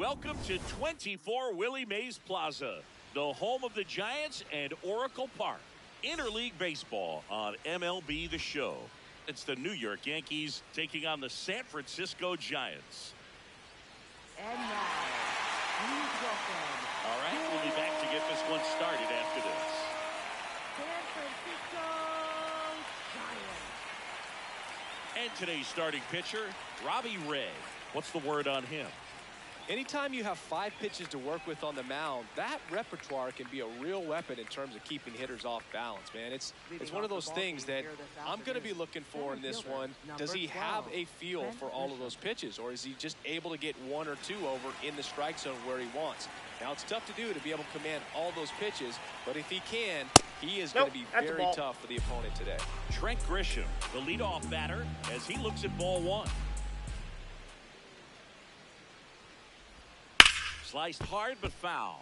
Welcome to 24 Willie Mays Plaza, the home of the Giants and Oracle Park. Interleague baseball on MLB The Show. It's the New York Yankees taking on the San Francisco Giants. And now, please welcome. All right, we'll be back to get this one started after this. San Francisco Giants. And today's starting pitcher, Robbie Ray. What's the word on him? Anytime you have 5 pitches to work with on the mound, that repertoire can be a real weapon in terms of keeping hitters off balance, man. It's one of those things that I'm going to be looking for in this one. Does he have a feel for all of those pitches, or is he just able to get 1 or 2 over in the strike zone where he wants? Now, it's tough to do to be able to command all those pitches, but if he can, he is going to be very tough for the opponent today. Trent Grisham, the leadoff batter, as he looks at ball 1. Sliced hard but foul.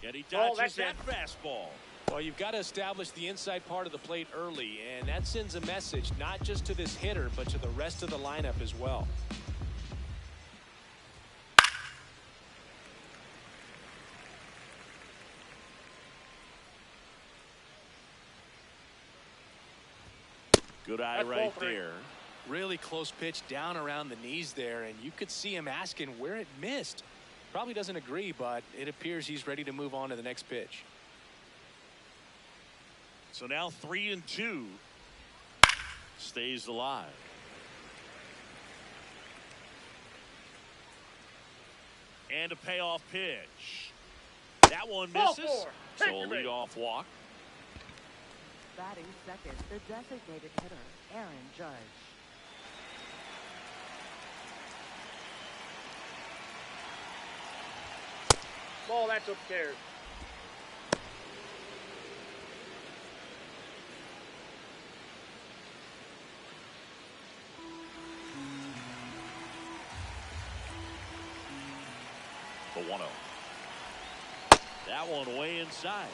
And he dodges that fastball. Well, you've got to establish the inside part of the plate early, and that sends a message not just to this hitter, but to the rest of the lineup as well. Good eye right there. Really close pitch down around the knees there, and you could see him asking where it missed. Probably doesn't agree, but it appears he's ready to move on to the next pitch. So now 3-2. Stays alive. And a payoff pitch. That one misses. So a leadoff walk. Batting second, the designated hitter, Aaron Judge. Ball, that's upstairs. The 1-0. That one way inside.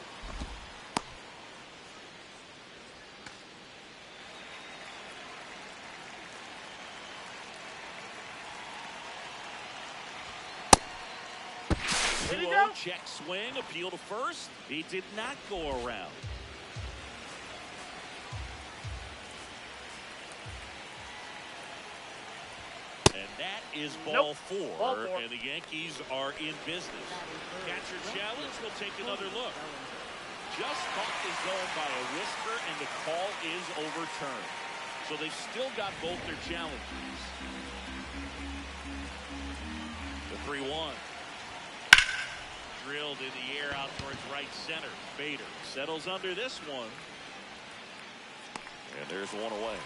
Low check swing, appeal to first. He did not go around. And that is ball 4. And the Yankees are in business. Catcher challenge will take another look. Just caught the zone by a whisper, and the call is overturned. So they've still got both their challenges. The 3-1. Drilled in the air out towards right center. Bader settles under this one. And there's one away.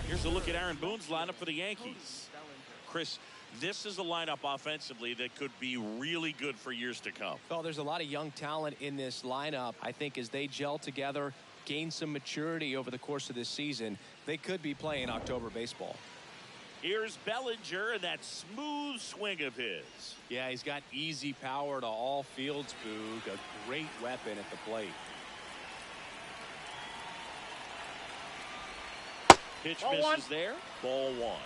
Here's a look at Aaron Boone's lineup for the Yankees. Chris, this is a lineup offensively that could be really good for years to come. Well, there's a lot of young talent in this lineup. I think as they gel together, gain some maturity over the course of this season, they could be playing October baseball. Here's Bellinger and that smooth swing of his. Yeah, he's got easy power to all fields, Boog. A great weapon at the plate. Pitch misses there. Ball 1.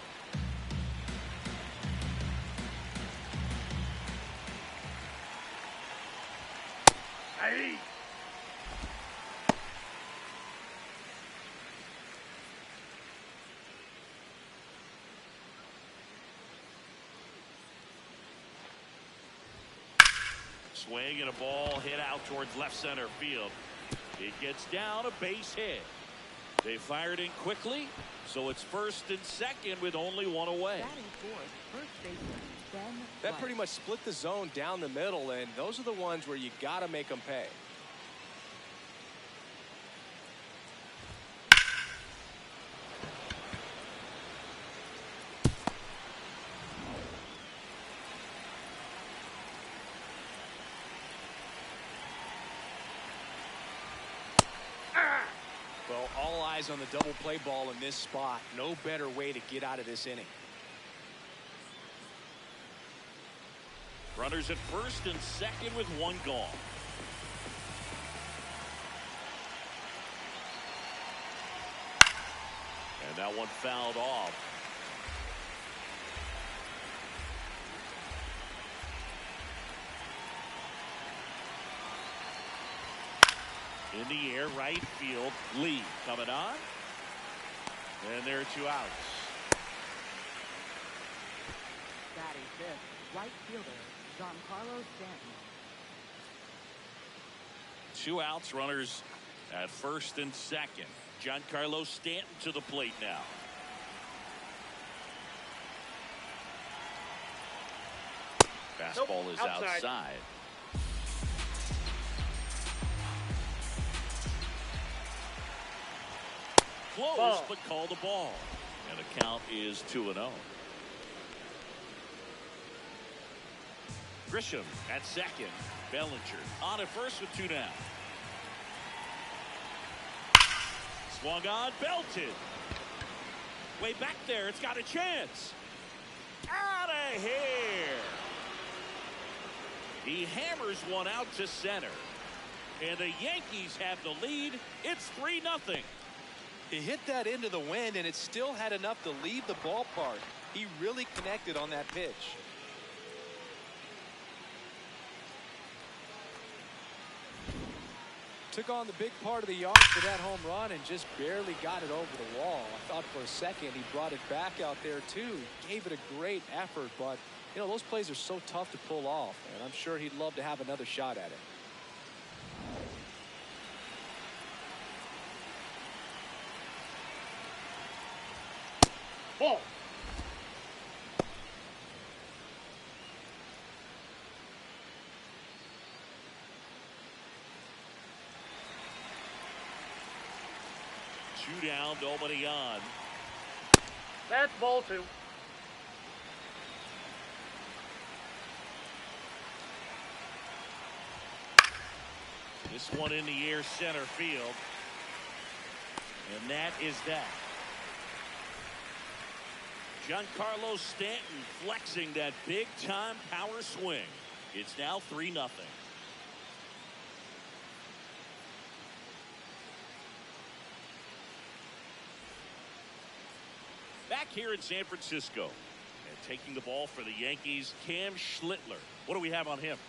Hey. Swing and a ball hit out towards left center field. It gets down, a base hit. They fired in quickly, so it's first and second with only one away. Batting fourth, first baseman, Ben. That pretty much split the zone down the middle, and those are the ones where you got to make them pay. guys on the double play ball in this spot. No better way to get out of this inning. Runners at first and second with one gone. And that one fouled off. In the air, right field. Lee coming on. And there are 2 outs. Batting fifth, right fielder, Giancarlo Stanton. 2 outs, runners at first and second. Giancarlo Stanton to the plate now. Fastball is outside. Close, but called a ball. And the count is 2-0. Grisham at second. Bellinger on at first with 2 down. Swung on, belted. Way back there, it's got a chance. Out of here. He hammers one out to center. And the Yankees have the lead. It's 3-0. He hit that into the wind, and it still had enough to leave the ballpark. He really connected on that pitch. Took on the big part of the yard for that home run and just barely got it over the wall. I thought for a second he brought it back out there too. Gave it a great effort, but you know, those plays are so tough to pull off, and I'm sure he'd love to have another shot at it. Ball. Two down, nobody on. That's ball 2. This one in the air, center field. And that is that. Giancarlo Stanton flexing that big-time power swing. It's now 3-0. Back here in San Francisco. And taking the ball for the Yankees, Cam Schlittler. What do we have on him?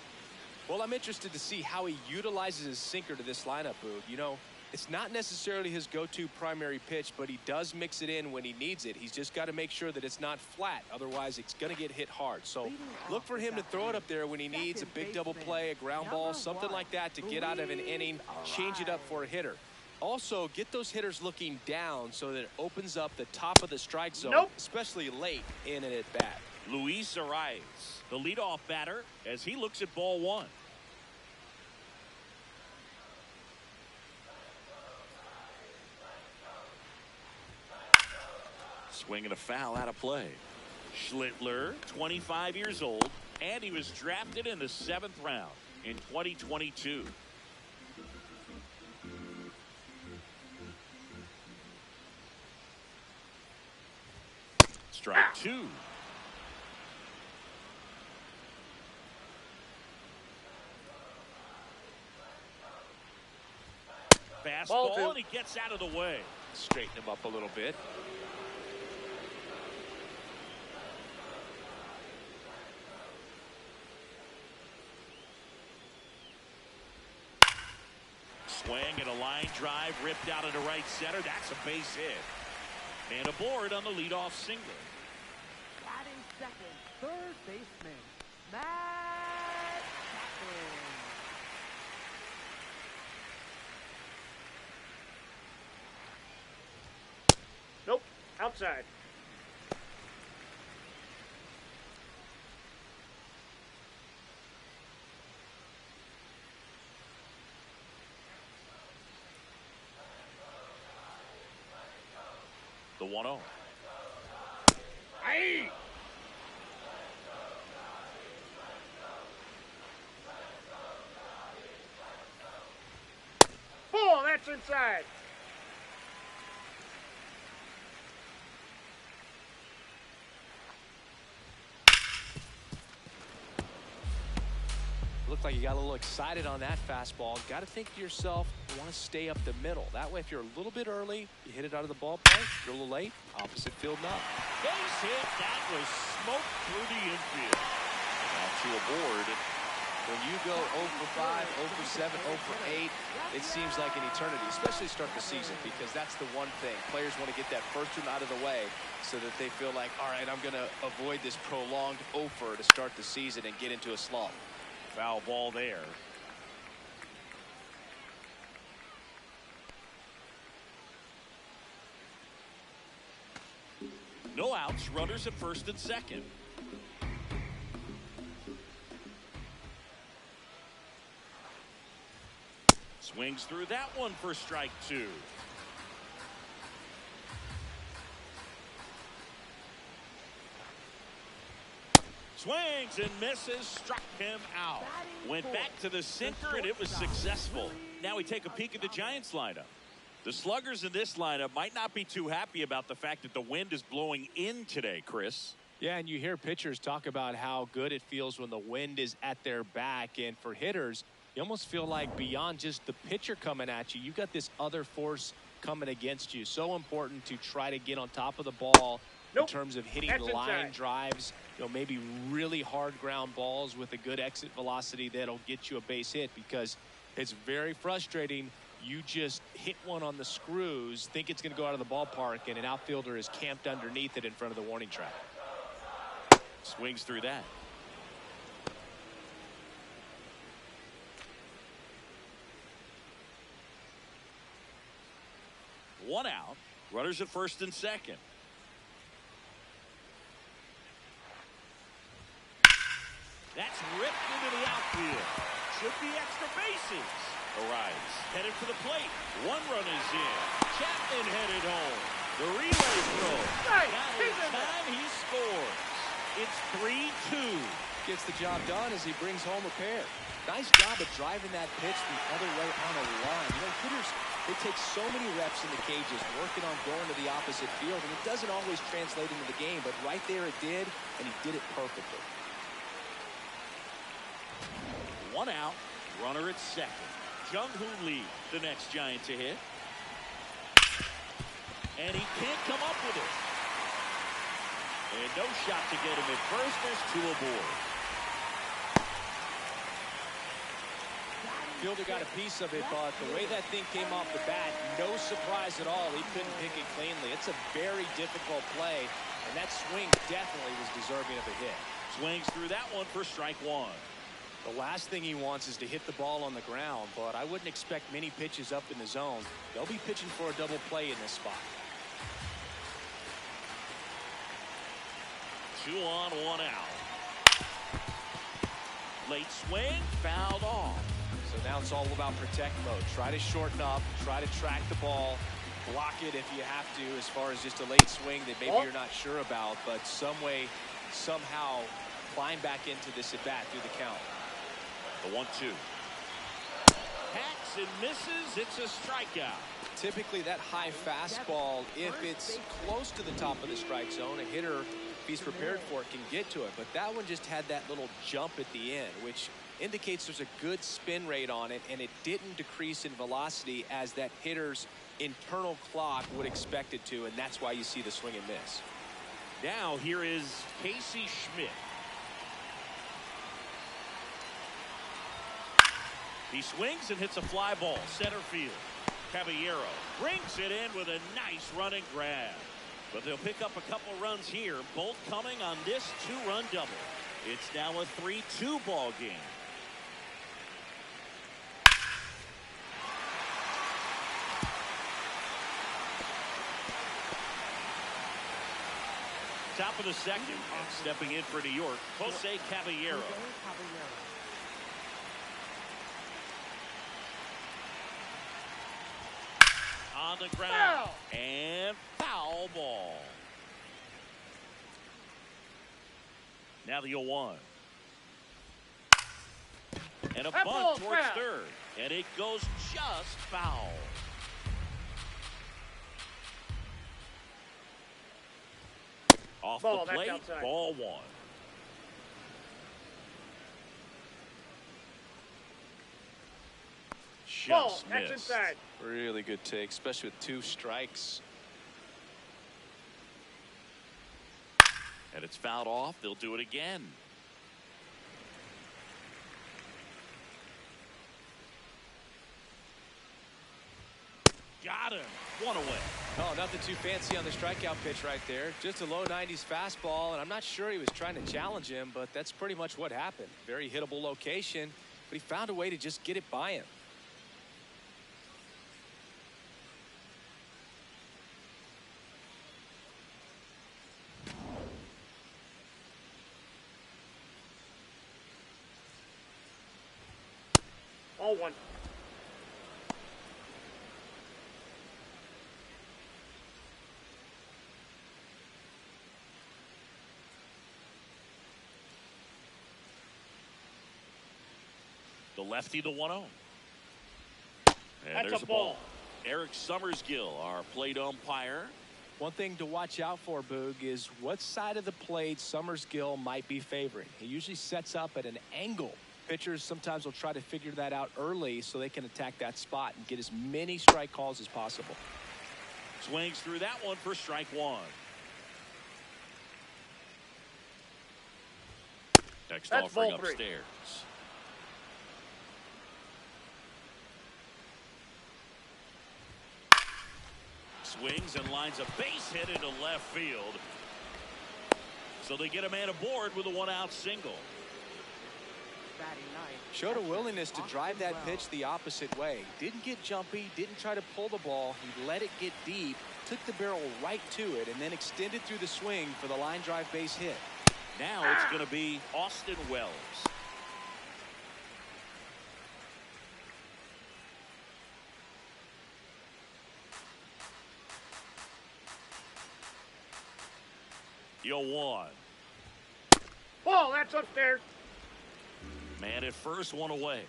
Well, I'm interested to see how he utilizes his sinker to this lineup, Boog. You know, it's not necessarily his go-to primary pitch, but he does mix it in when he needs it. He's just got to make sure that it's not flat. Otherwise, it's going to get hit hard. So look for him to throw it up there when he needs a big double play, a ground ball, something like that to get out of an inning, change it up for a hitter. Also, get those hitters looking down so that it opens up the top of the strike zone, especially late in an at-bat. Luis Arias, the leadoff batter, as he looks at ball 1. Swinging a foul out of play. Schlittler, 25 years old, and he was drafted in the 7th round in 2022. Strike 2. Fastball, and he gets out of the way. Straighten him up a little bit. Swing and a line drive ripped out into right center. That's a base hit. And aboard on the leadoff single. Batting second, third baseman, Matt Chapman. Nope. Outside. The 1-0. Aye. Ball, that's inside. like you got a little excited on that fastball. Got to think to yourself, you want to stay up the middle. That way, if you're a little bit early, you hit it out of the ballpark. If you're a little late, opposite field knock. Base hit. That was smoked through the infield. Now to a board. When you go 0 for 5, 0 for 7, 0 for 8, it seems like an eternity, especially to start the season, because that's the one thing. Players want to get that first one out of the way so that they feel like, all right, I'm going to avoid this prolonged 0 for to start the season and get into a slump. Foul ball there. No outs, runners at first and second. Swings through that one for strike 2. Swings and misses, struck him out. Went back to the sinker and it was successful. Now we take a peek at the Giants lineup. The sluggers in this lineup might not be too happy about the fact that the wind is blowing in today, Chris. Yeah, and you hear pitchers talk about how good it feels when the wind is at their back. And for hitters, you almost feel like beyond just the pitcher coming at you, you've got this other force coming against you. So important to try to get on top of the ball in terms of hitting line drives, maybe really hard ground balls with a good exit velocity that'll get you a base hit, because it's very frustrating. You just hit one on the screws, think it's going to go out of the ballpark, and an outfielder is camped underneath it in front of the warning track. Swings through that. One out. Runners at first and second. That's ripped into the outfield. Should be extra bases. Arrives, headed for the plate. One run is in. Chapman headed home. The relay throw. Now in time, he scores. It's 3-2. Gets the job done as he brings home a pair. Nice job of driving that pitch the other way on a line. Hitters, they take so many reps in the cages, working on going to the opposite field, and it doesn't always translate into the game, but right there it did, and he did it perfectly. One out, runner at second. Jung-Hoo Lee, the next Giant to hit. And he can't come up with it. And no shot to get him at first. There's 2 aboard. Fielder got a piece of it, but the way that thing came off the bat, no surprise at all. He couldn't pick it cleanly. It's a very difficult play, and that swing definitely was deserving of a hit. Swings through that one for strike 1. The last thing he wants is to hit the ball on the ground, but I wouldn't expect many pitches up in the zone. They'll be pitching for a double play in this spot. 2 on, 1 out. Late swing, fouled off. So now it's all about protect mode. Try to shorten up, try to track the ball, block it if you have to, as far as just a late swing that maybe you're not sure about, but some way, somehow climb back into this at bat through the count. The 1-2. Hacks and misses. It's a strikeout. Typically that high fastball, if it's close to the top of the strike zone, a hitter, if he's prepared for it, can get to it. But that one just had that little jump at the end, which indicates there's a good spin rate on it, and it didn't decrease in velocity as that hitter's internal clock would expect it to, and that's why you see the swing and miss. Now here is Casey Schmidt. He swings and hits a fly ball center field. Caballero brings it in with a nice running grab. But they'll pick up a couple runs here, both coming on this 2-run double. It's now a 3-2 ball game. Top of the second, and stepping in for New York, Jose Caballero. On the ground, and foul ball. Now the 0-1. And a bunt towards third, and it goes just foul. Off the plate, ball 1. Ball, just that's missed. inside. Really good take, especially with 2 strikes. And it's fouled off. They'll do it again. Got him. 1 away. Oh, nothing too fancy on the strikeout pitch right there. Just a low 90s fastball, and I'm not sure he was trying to challenge him, but that's pretty much what happened. Very hittable location, but he found a way to just get it by him. All 1. The lefty, the 1-0. And That's there's a ball. Eric Summersgill, our plate umpire. One thing to watch out for, Boog, is what side of the plate Summersgill might be favoring. He usually sets up at an angle. Pitchers sometimes will try to figure that out early so they can attack that spot and get as many strike calls as possible. Swings through that one for strike 1. Next That's offering ball 3. upstairs. Swings and lines a base hit into left field. So they get a man aboard with a 1-out single. Batting ninth. Showed a willingness to drive that pitch the opposite way. Didn't get jumpy, didn't try to pull the ball. He let it get deep, took the barrel right to it, and then extended through the swing for the line drive base hit. Now it's going to be Austin Wells. Yo, 1. Ball, that's upstairs. Man at first, 1 away.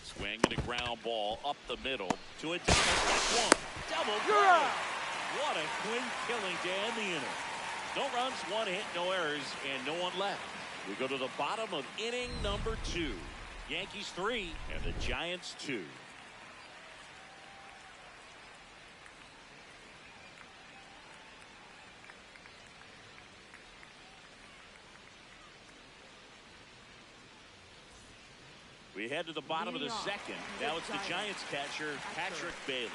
Swing and a ground ball up the middle to a double. 1. Double play. What a quick killing to end the inning. No runs, 1 hit, no errors, and no one left. We go to the bottom of inning number 2. Yankees 3 and the Giants 2. We head to the bottom of the second. Now it's the Giants catcher, Patrick Bailey.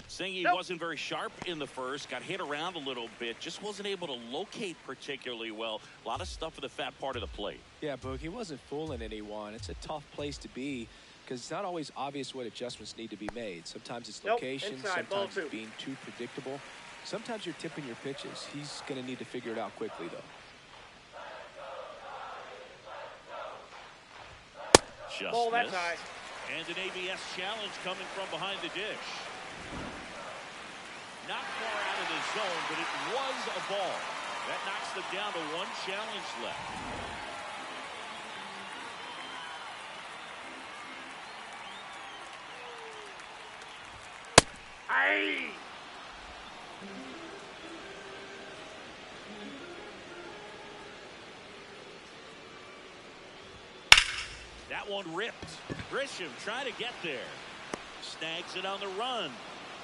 Saying he wasn't very sharp in the first, got hit around a little bit, just wasn't able to locate particularly well. A lot of stuff for the fat part of the plate. Yeah, Boog, he wasn't fooling anyone. It's a tough place to be because it's not always obvious what adjustments need to be made. Sometimes it's location, inside, sometimes ball 2. it's being too predictable. Sometimes you're tipping your pitches. He's going to need to figure it out quickly, though. Just Ball, that's missed. high. And an ABS challenge coming from behind the dish. Not far out of the zone, but it was a ball. That knocks them down to 1 challenge left. Aye. That one ripped. Grisham trying to get there. Snags it on the run.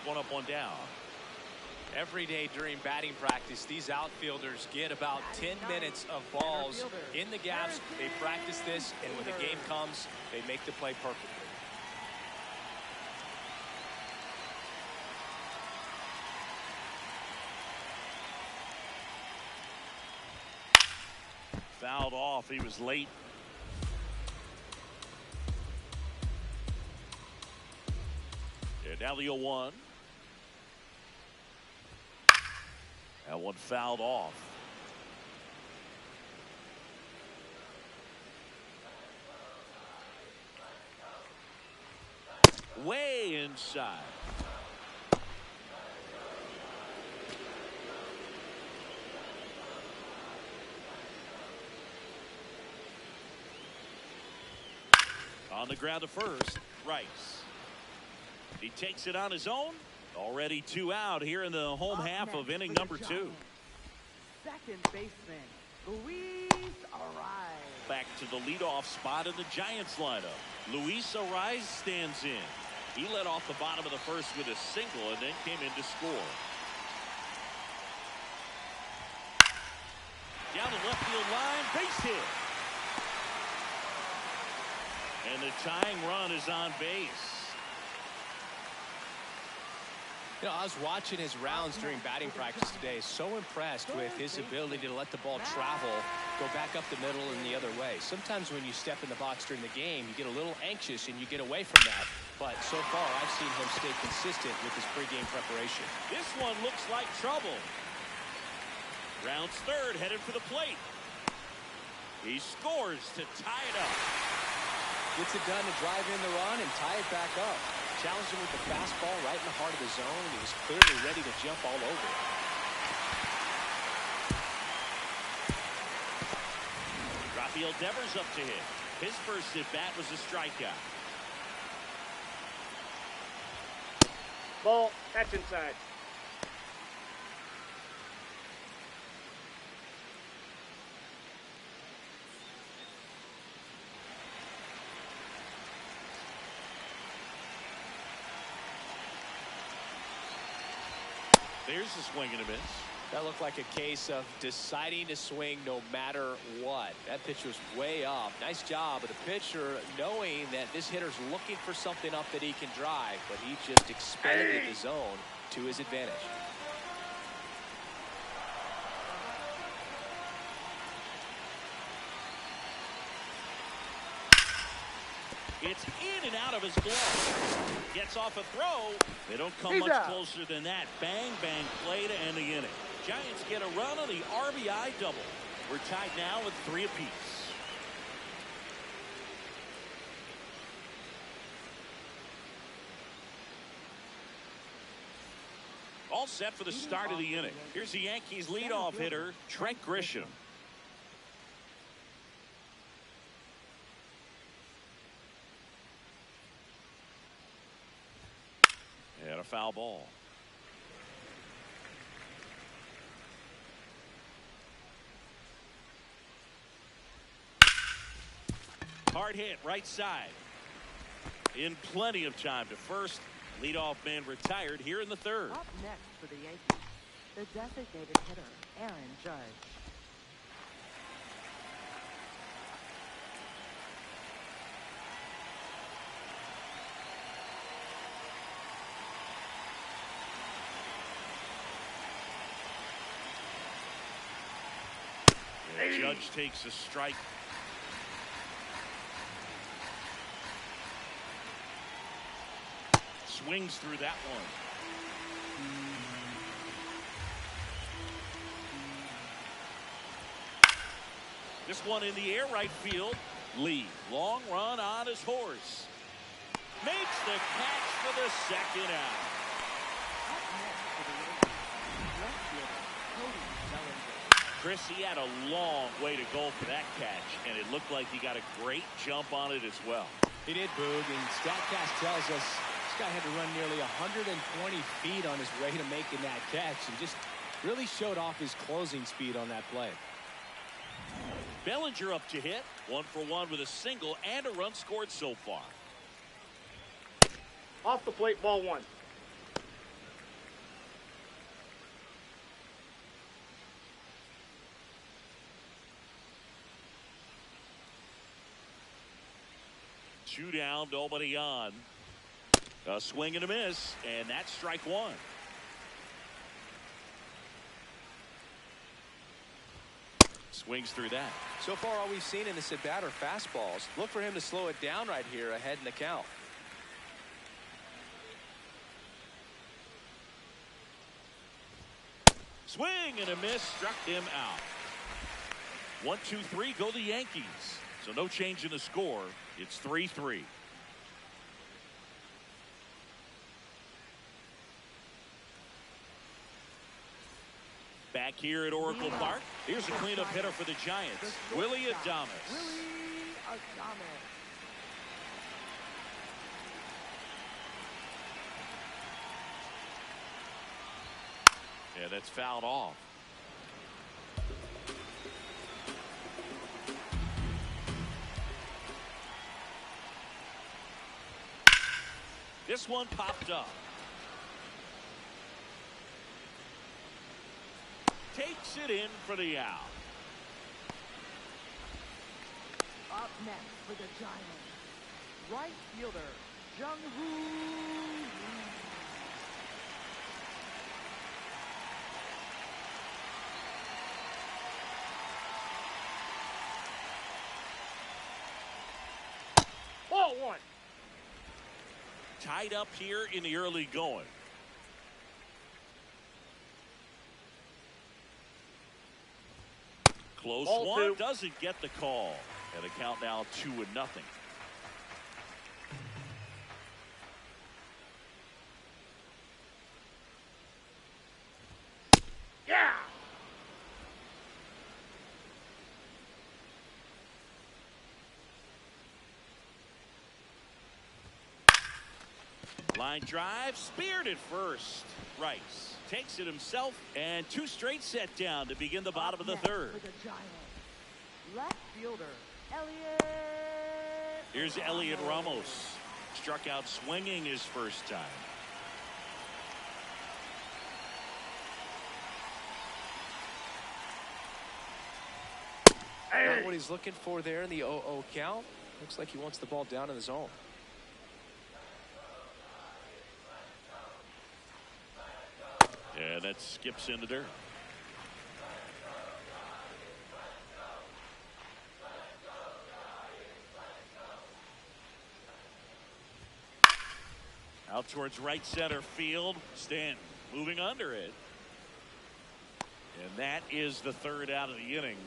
1 up, 1 down. Every day during batting practice, these outfielders get about 10 minutes of balls in the gaps. They practice this, and when the game comes, they make the play perfectly. Fouled off. He was late. And now the 0-1. That one fouled off. Way inside. On the ground to first, Rice. He takes it on his own. Already 2 out here in the home half of inning number 2. Second baseman, Luis Arraez. Back to the leadoff spot in the Giants lineup. Luis Arraez stands in. He led off the bottom of the first with a single and then came in to score. Down the left field line, base hit. And the tying run is on base. You know, I was watching his rounds during batting practice today. So impressed with his ability to let the ball travel, go back up the middle and the other way. Sometimes when you step in the box during the game, you get a little anxious and you get away from that. But so far, I've seen him stay consistent with his pregame preparation. This one looks like trouble. Rounds third, headed for the plate. He scores to tie it up. Gets it done to drive in the run and tie it back up. Challenged him with the fastball right in the heart of the zone. He was clearly ready to jump all over it. Rafael Devers up to hit. His first at bat was a strikeout. Ball. That's inside. There's a swing and a miss. That looked like a case of deciding to swing no matter what. That pitch was way up. Nice job of the pitcher knowing that this hitter's looking for something up that he can drive, but he just expanded the zone to his advantage. It's in and out of his glove. Gets off a throw. They don't come much closer than that. Bang, bang play to end the inning. Giants get a run on the RBI double. We're tied now with 3 apiece. All set for the start of the inning. Here's the Yankees leadoff hitter, Trent Grisham. And a foul ball. Hard hit right side. In plenty of time to first. Leadoff man retired here in the third. Up next for the Yankees, the designated hitter, Aaron Judge. And Judge takes a strike. Swings through that one. This one in the air, right field. Lee, long run on his horse. Makes the catch for the second out. Chris, he had a long way to go for that catch, and it looked like he got a great jump on it as well. He did, Boog, and StatCast tells us this guy had to run nearly 120 feet on his way to making that catch, and just really showed off his closing speed on that play. Bellinger up to hit. 1 for 1 with a single and a run scored so far. Off the plate, ball 1. Two down, nobody on. A swing and a miss, and that's strike 1. Swings through that. So far, all we've seen in this at bat are fastballs. Look for him to slow it down right here ahead in the count. Swing and a miss, struck him out. 1, 2, 3, go the Yankees. So no change in the score. It's 3-3. Back here at Oracle Park, here's a cleanup hitter for the Giants, Willie Adames. Yeah, that's fouled off. This one popped up. Takes it in for the out. Up next for the Giants, right fielder, Jung-Woo. Ball one. Tied up here in the early going. Close Ball one. two. Doesn't get the call. And the count now 2-0. Yeah. Line drive, speared at first. Rice takes it himself, and 2 straight set down to begin the bottom of the third. For the Giants, left fielder, Elliot. Here's Elliot Ramos. Struck out swinging his first time. Not what he's looking for there in the 0-0 count. Looks like he wants the ball down in the zone. Yeah, that skips in the dirt. Out towards right center field. Stanton moving under it. And that is the third out of the inning.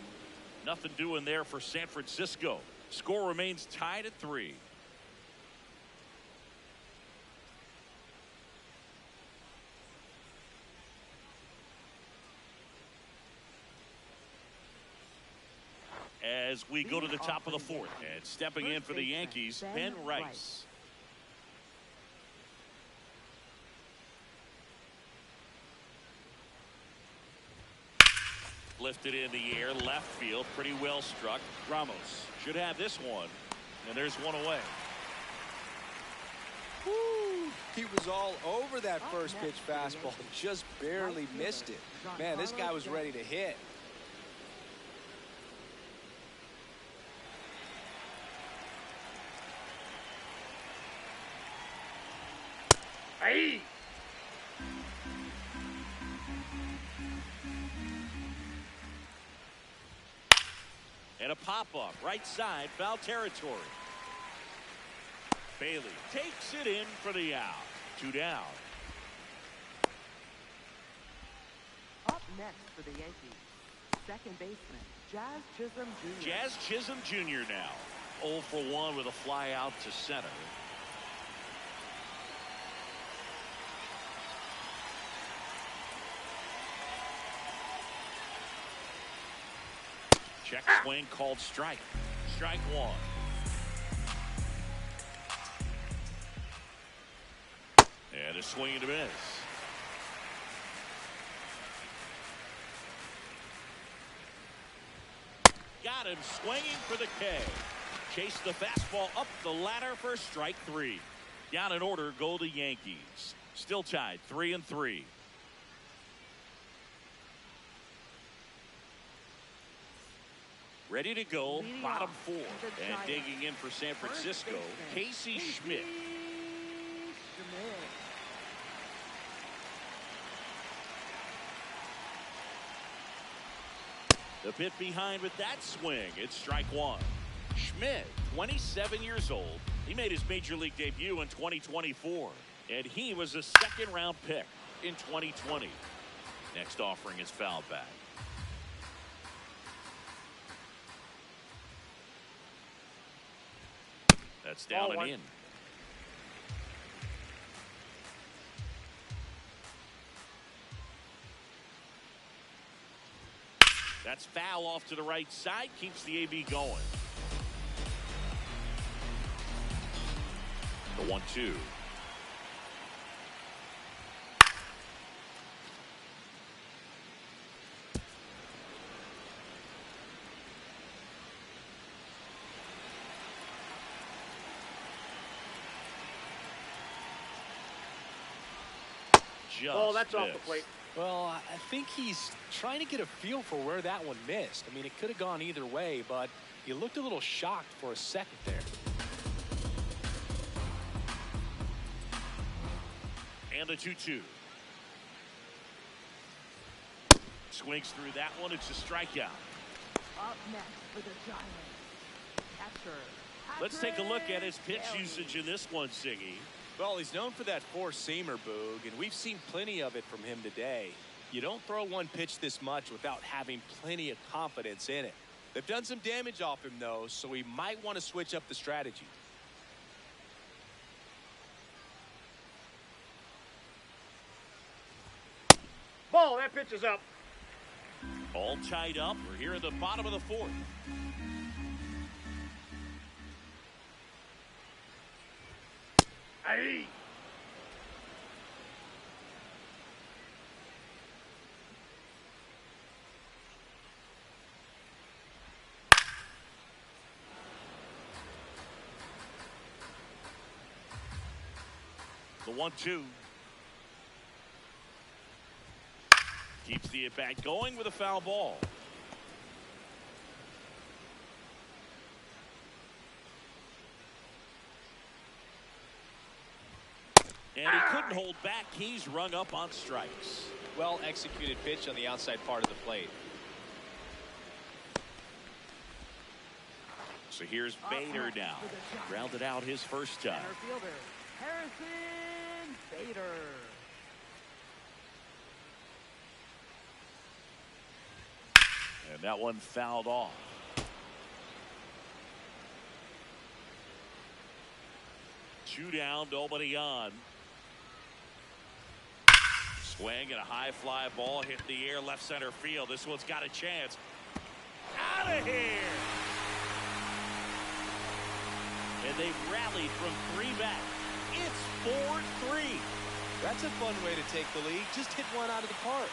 Nothing doing there for San Francisco. Score remains tied at 3. As we go to the top of the fourth, and stepping in for the Yankees, Ben Rice. Lifted in the air, left field, pretty well struck. Ramos should have this one, and there's one away. Woo! He was all over that first pitch fastball, just barely missed it. Man, this guy was ready to hit. Hey. And a pop-up, right side, foul territory. Bailey takes it in for the out. 2 down. Up next for the Yankees, second baseman, Jazz Chisholm Jr. Jazz Chisholm Jr. now. 0 for 1 with a fly out to center. Check swing called strike. Strike 1. And a swing and a miss. Got him swinging for the K. Chase the fastball up the ladder for strike 3. Down in order go the Yankees. Still tied 3-3. Ready to go, bottom 4. And digging in for San Francisco, Casey Schmidt. The bit behind with that swing. It's strike 1. Schmidt, 27 years old. He made his major league debut in 2024. And he was a second-round pick in 2020. Next offering is fouled back. That's down and in. That's foul off to the right side. Keeps the AB going. The 1-2. just Oh, that's off missed. the plate. Well, I think he's trying to get a feel for where that one missed. I mean, it could have gone either way, but he looked a little shocked for a second there. And the 2-2. Swings through that one. It's a strikeout. Up next for the Giants. Catcher. Let's take a look at his pitch usage in this one, Siggy. Well, he's known for that four-seamer, Boog, and we've seen plenty of it from him today. You don't throw one pitch this much without having plenty of confidence in it. They've done some damage off him, though, so he might want to switch up the strategy. Ball, that pitch is up. All tied up. We're here in the bottom of the fourth. Hey. The 1-2. Keeps the at-bat going with a foul ball. And he couldn't hold back. He's rung up on strikes. Well executed pitch on the outside part of the plate. So here's Bader now. Grounded out his first time. Center fielder, Harrison Bader. And that one fouled off. Two down, nobody on. Swing and a high fly ball hit the air left center field. This one's got a chance. Out of here! And they've rallied from 3 back. It's 4-3. That's a fun way to take the lead. Just hit one out of the park.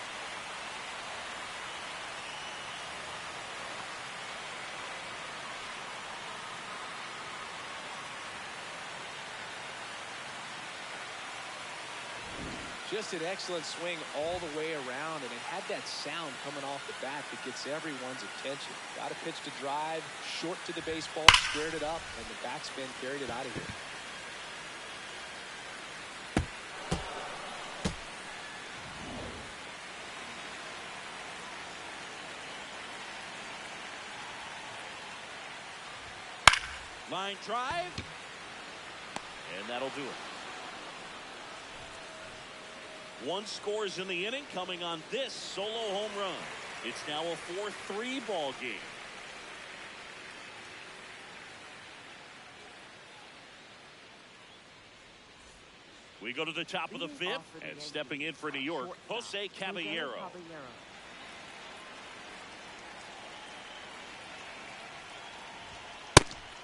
Just an excellent swing all the way around, and it had that sound coming off the bat that gets everyone's attention. Got a pitch to drive, short to the baseball, squared it up, and the backspin carried it out of here. Line drive, and that'll do it. One scores in the inning coming on this solo home run. It's now a 4-3 ball game. We go to the top of the fifth, and stepping in for New York, Jose Caballero.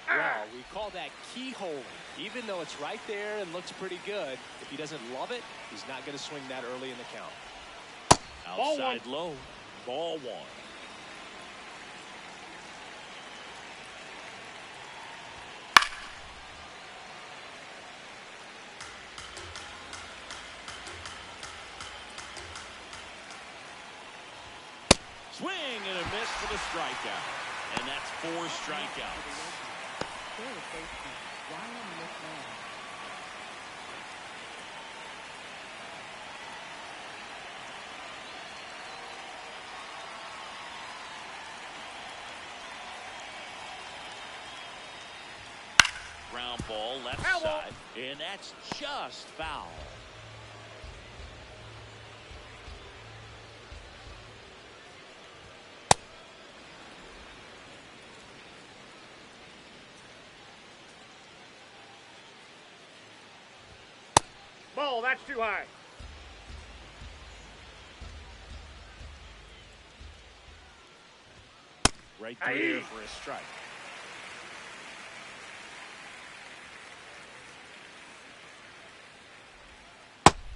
Wow, we call that keyhole. Even though it's right there and looks pretty good, if he doesn't love it, he's not going to swing that early in the count. Outside low, ball one. Swing and a miss for the strikeout. And that's 4 strikeouts. Ground ball left side, and that's just foul. Ball, that's too high. Right through there for a strike.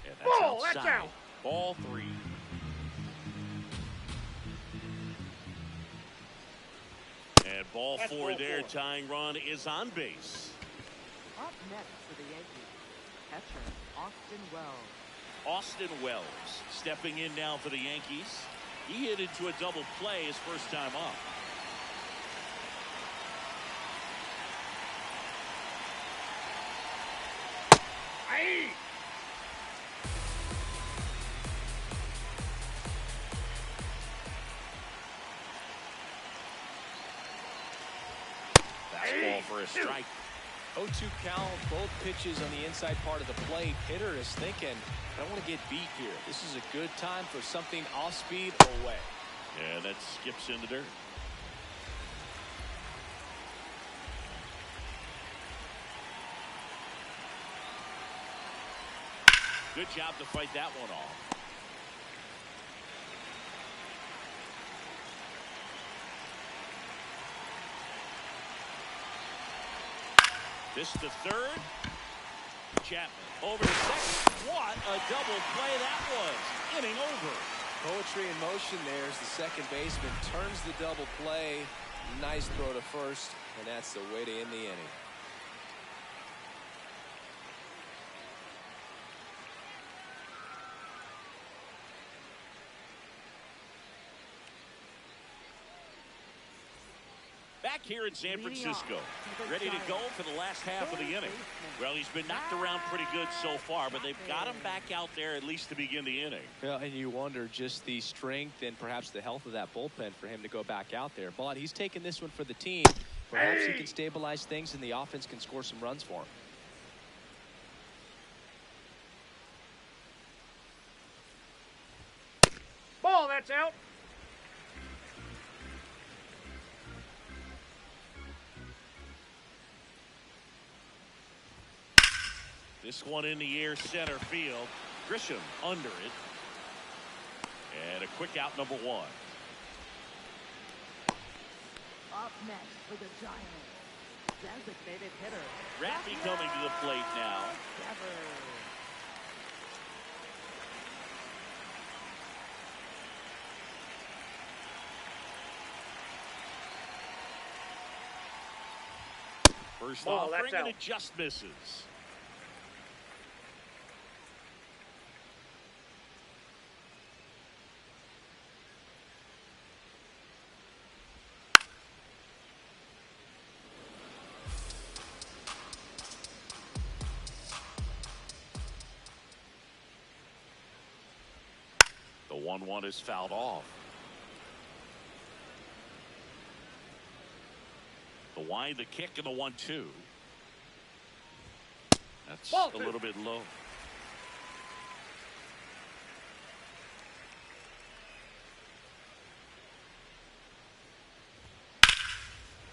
And that's Ball, outside. that's out. Ball 3. And ball That's 4 ball there. 4. Tying run is on base. Up next for the Yankees, catcher Austin Wells. Austin Wells stepping in now for the Yankees. He hit into a double play his first time up. Aye. Fastball for a strike. 0-2 count, both pitches on the inside part of the plate. Hitter is thinking, I don't want to get beat here. This is a good time for something off speed or away. Yeah, that skips in the dirt. Good job to fight that one off. This to third. Chapman over to second. What a double play that was. Inning over. Poetry in motion there as the second baseman turns the double play. Nice throw to first, and that's the way to end the inning. Back here in San Francisco, ready to go for the last half of the inning. Well, he's been knocked around pretty good so far, but they've got him back out there at least to begin the inning. Yeah, and you wonder just the strength and perhaps the health of that bullpen for him to go back out there. But he's taking this one for the team. Perhaps he can stabilize things and the offense can score some runs for him. Ball, that's out. This one in the air, center field. Grisham under it. And a quick out, number one. Up next for the Giants, designated hitter. Raffy coming to the plate now. First Ball, offering, that's and out. it just misses. The 1-1 is fouled off. The wide, the kick, and the 1-2. That's Ball a two. little bit low.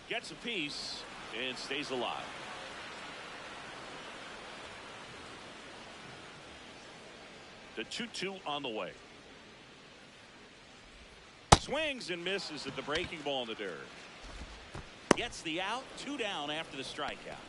Gets a piece and stays alive. The 2-2 on the way. Swings and misses at the breaking ball in the dirt. Gets the out, 2 down after the strikeout.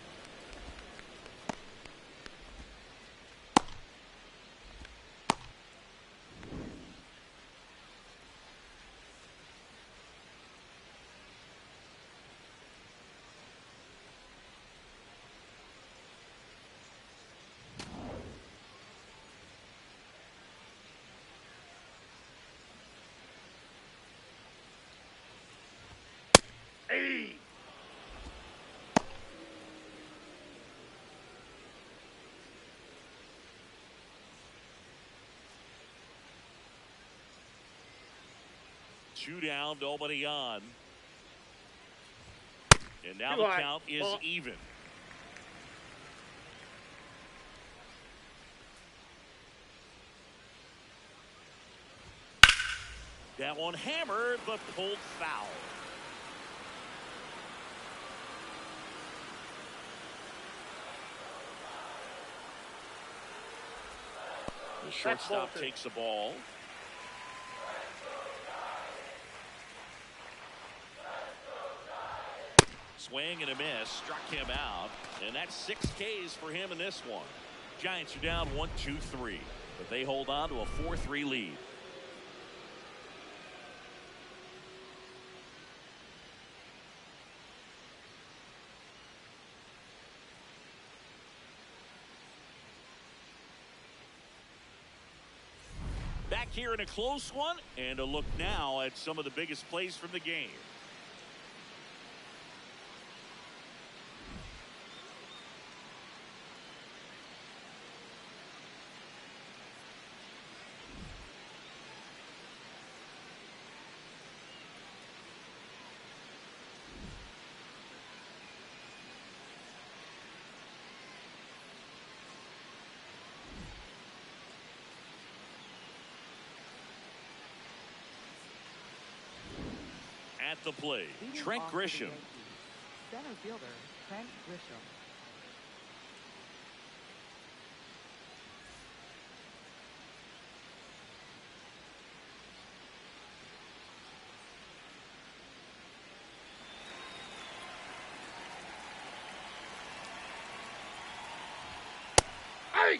Hey. Two down, nobody on. And now Too the high. count is Ball. even. That one hammered, but pulled foul. The shortstop ball two. takes the ball. Swing and a miss, struck him out, and that's 6 Ks for him in this one. Giants are down 1-2-3, but they hold on to a 4-3 lead. here in a close one, and a look now at some of the biggest plays from the game. At the plate, Trent Grisham. Center fielder, Trent Grisham.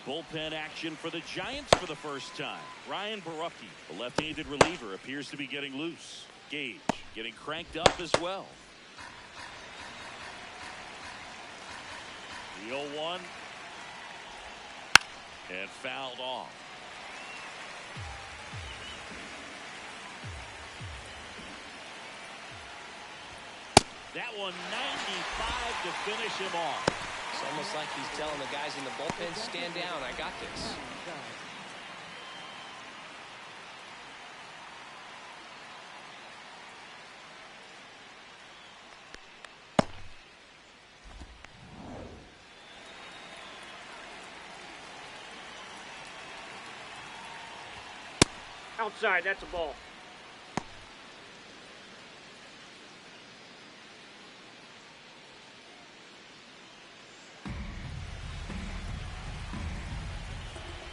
Bullpen action for the Giants for the first time. Ryan Barucki, the left-handed reliever, appears to be getting loose. Gage getting cranked up as well. The 0-1 and fouled off. That one 95 to finish him off. It's almost like he's telling the guys in the bullpen, stand down, I got this. Outside, that's a ball.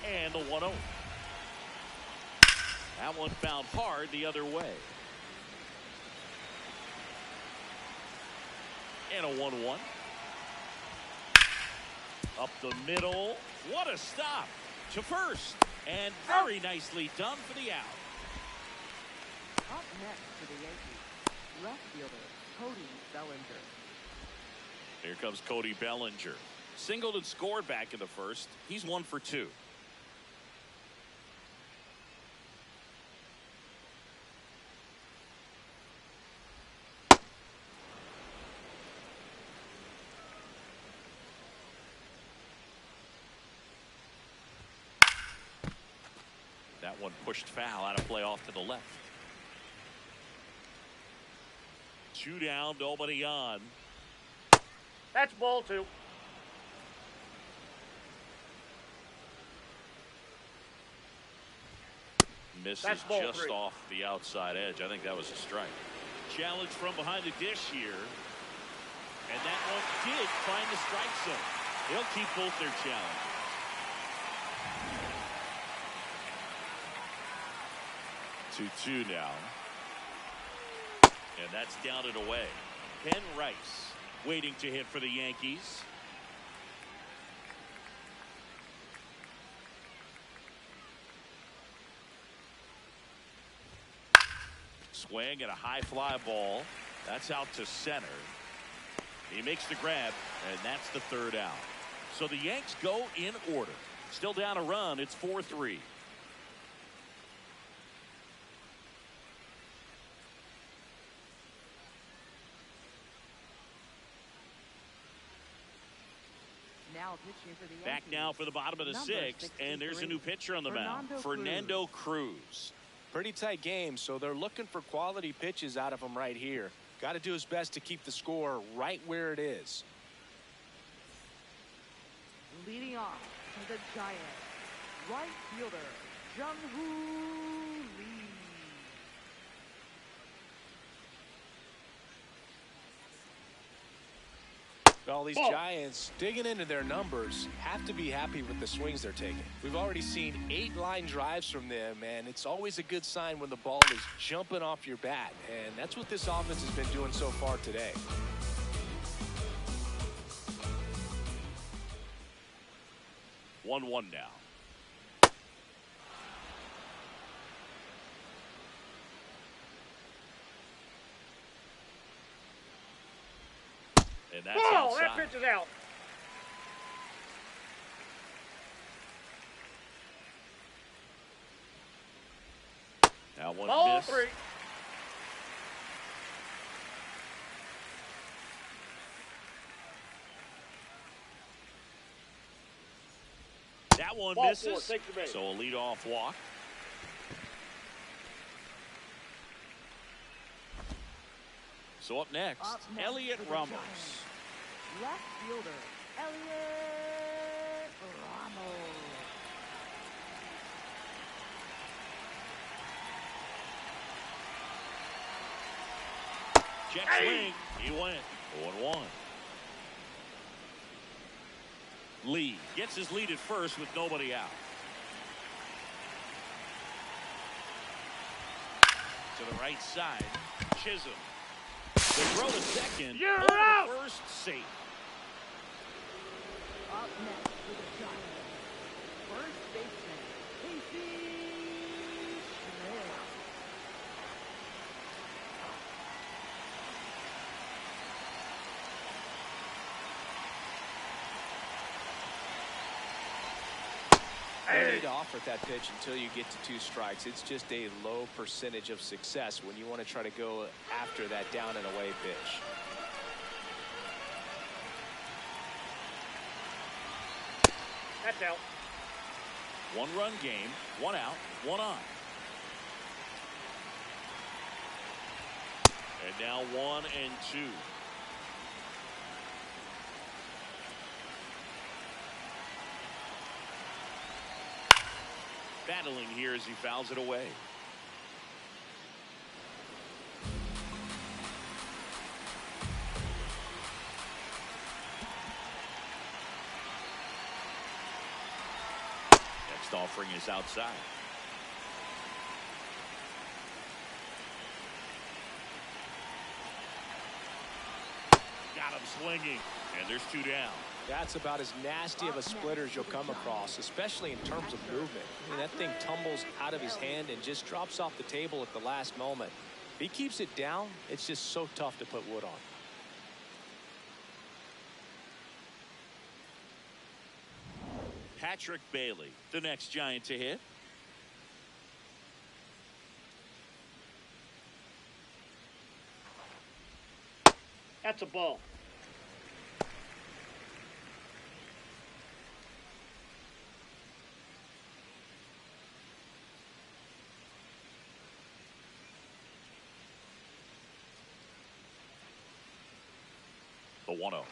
And the 1-0. That one found hard the other way. And a 1-1. Up the middle. What a stop to first. And very nicely done for the out. Up next for the Yankees, left fielder, Cody Bellinger. Here comes Cody Bellinger. Singled and scored back in the first. He's 1 for 2. That one pushed foul out of play off to the left. 2 down, nobody on. That's ball 2. Misses That's ball just 3. off the outside edge. I think that was a strike. Challenge from behind the dish here. And that one did find the strike zone. They'll keep both their challenges. 2-2 now. And that's down and away. Ken Rice waiting to hit for the Yankees. Swing and a high fly ball. That's out to center. He makes the grab, and that's the 3rd out. So the Yanks go in order. Still down a run. It's 4-3. Back now for the bottom of the 6th, and there's a new pitcher on the mound, Fernando Cruz. Pretty tight game, so they're looking for quality pitches out of him right here. Got to do his best to keep the score right where it is. Leading off to the Giants, right fielder, Jung-Hoo Lee. All these Giants digging into their numbers have to be happy with the swings they're taking. We've already seen 8 line drives from them, and it's always a good sign when the ball is jumping off your bat, and that's what this offense has been doing so far today. One now. And that's outside. That pitch is out. That one Ball missed. 3. That one Ball misses. 4, take the base. So a leadoff walk. So up next, Elliot for the Ramos. Giants. Left fielder, Elliot Ramos. Jet swing. He went 0-1. Lee gets his lead at first with nobody out. To the right side, Chisholm. They throw to second. You're over out! to first, safe. Up next for the Giants. First baseman, Casey Schmidt. No need to offer that pitch until you get to 2 strikes. It's just a low percentage of success when you want to try to go after that down and away pitch. That's out. 1-run game, 1 out, 1 on. And now 1 and 2. Battling here as he fouls it away. Next offering is outside. Got him swinging, and there's 2 down. That's about as nasty of a splitter as you'll come across, especially in terms of movement. I mean, that thing tumbles out of his hand and just drops off the table at the last moment. If he keeps it down, it's just so tough to put wood on. Patrick Bailey, the next Giant to hit. That's a ball. The 1-0.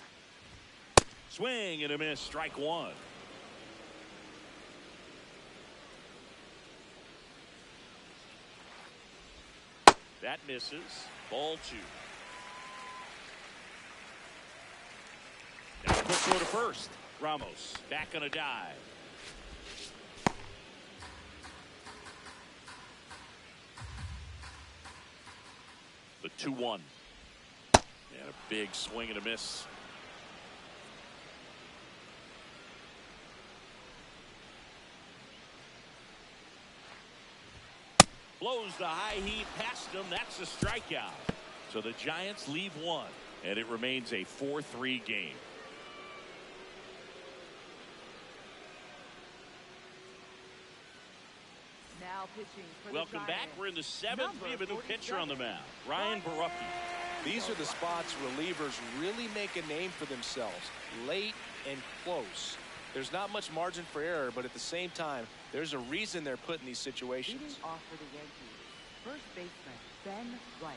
Swing and a miss, strike 1. That misses. Ball 2. Now quick throw to first. Ramos back on a dive. The 2-1. And a big swing and a miss. Blows the high heat past him. That's a strikeout. So the Giants leave 1, and it remains a 4-3 game. Now pitching for Welcome the back. Giants. We're in the 7th. Number We have a new pitcher on the 47. mound, Ryan Barucki. These are the spots relievers really make a name for themselves. Late and close. There's not much margin for error, but at the same time, there's a reason they're put in these situations. Leading off for the Yankees. First baseman, Ben Rice.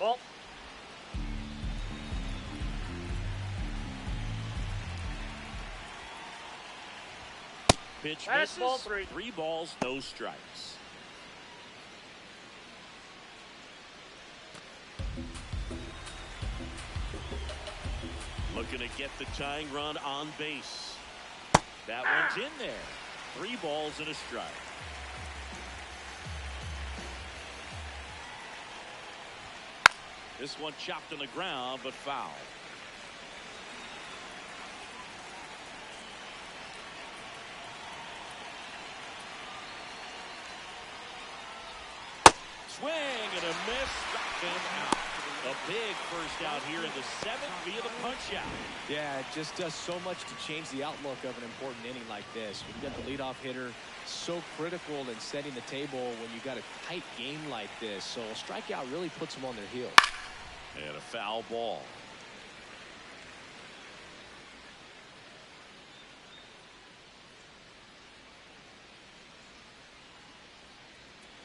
Ball. Pitch That's misses. ball 3. 3 balls, no strikes. Looking to get the tying run on base. That one's in there. 3 balls and a strike. This one chopped on the ground, but foul. swing and a miss. Struck him out. A big first out here in the 7th via the punch out. Yeah, it just does so much to change the outlook of an important inning like this. When you got the leadoff hitter, so critical in setting the table when you got a tight game like this. So a strikeout really puts them on their heels. And a foul ball.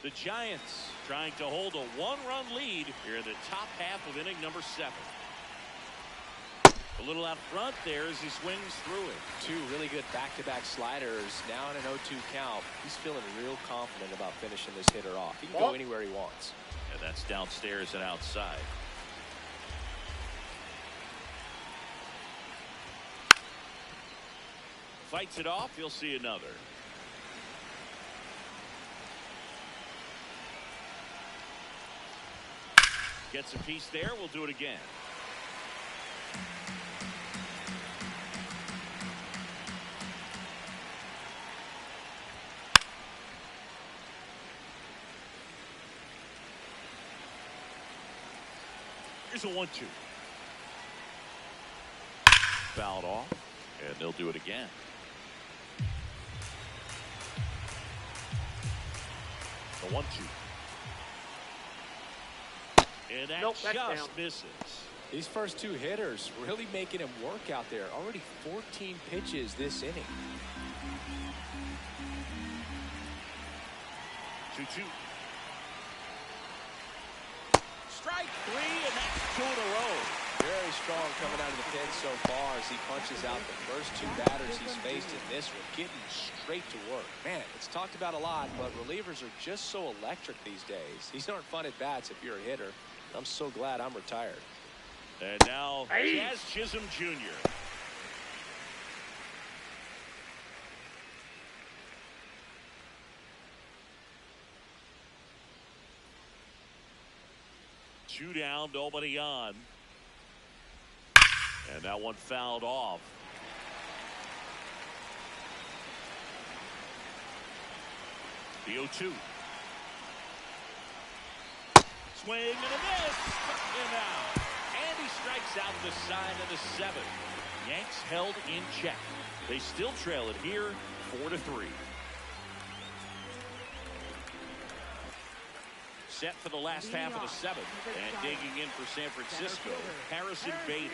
The Giants trying to hold a one-run lead here in the top half of inning number 7. A little out front there as he swings through it. Two really good back-to-back sliders. Now in an 0-2 count. He's feeling real confident about finishing this hitter off. He can go anywhere he wants. And that's downstairs and outside. Fights it off. He'll see another. Gets a piece there. We'll do it again. Here's a 1-2. Fouled off, and they'll do it again. The 1-2. And that just down. misses. These first two hitters really making him work out there. Already 14 pitches this inning. 2-2. Strike 3, and that's 2 in a row. Very strong coming out of the pen so far as he punches out the first two batters he's faced in this one, getting straight to work. Man, it's talked about a lot, but relievers are just so electric these days. These aren't fun at bats if you're a hitter. I'm so glad I'm retired. And now, Jazz Chisholm Jr. Two down, nobody on. And that one fouled off. The 0-2. Swing and a miss. Struck him out. And he strikes out the side of the 7th. Yanks held in check. They still trail it here, 4-3. Set for the last half of the 7th. And digging in for San Francisco, Harrison Bader.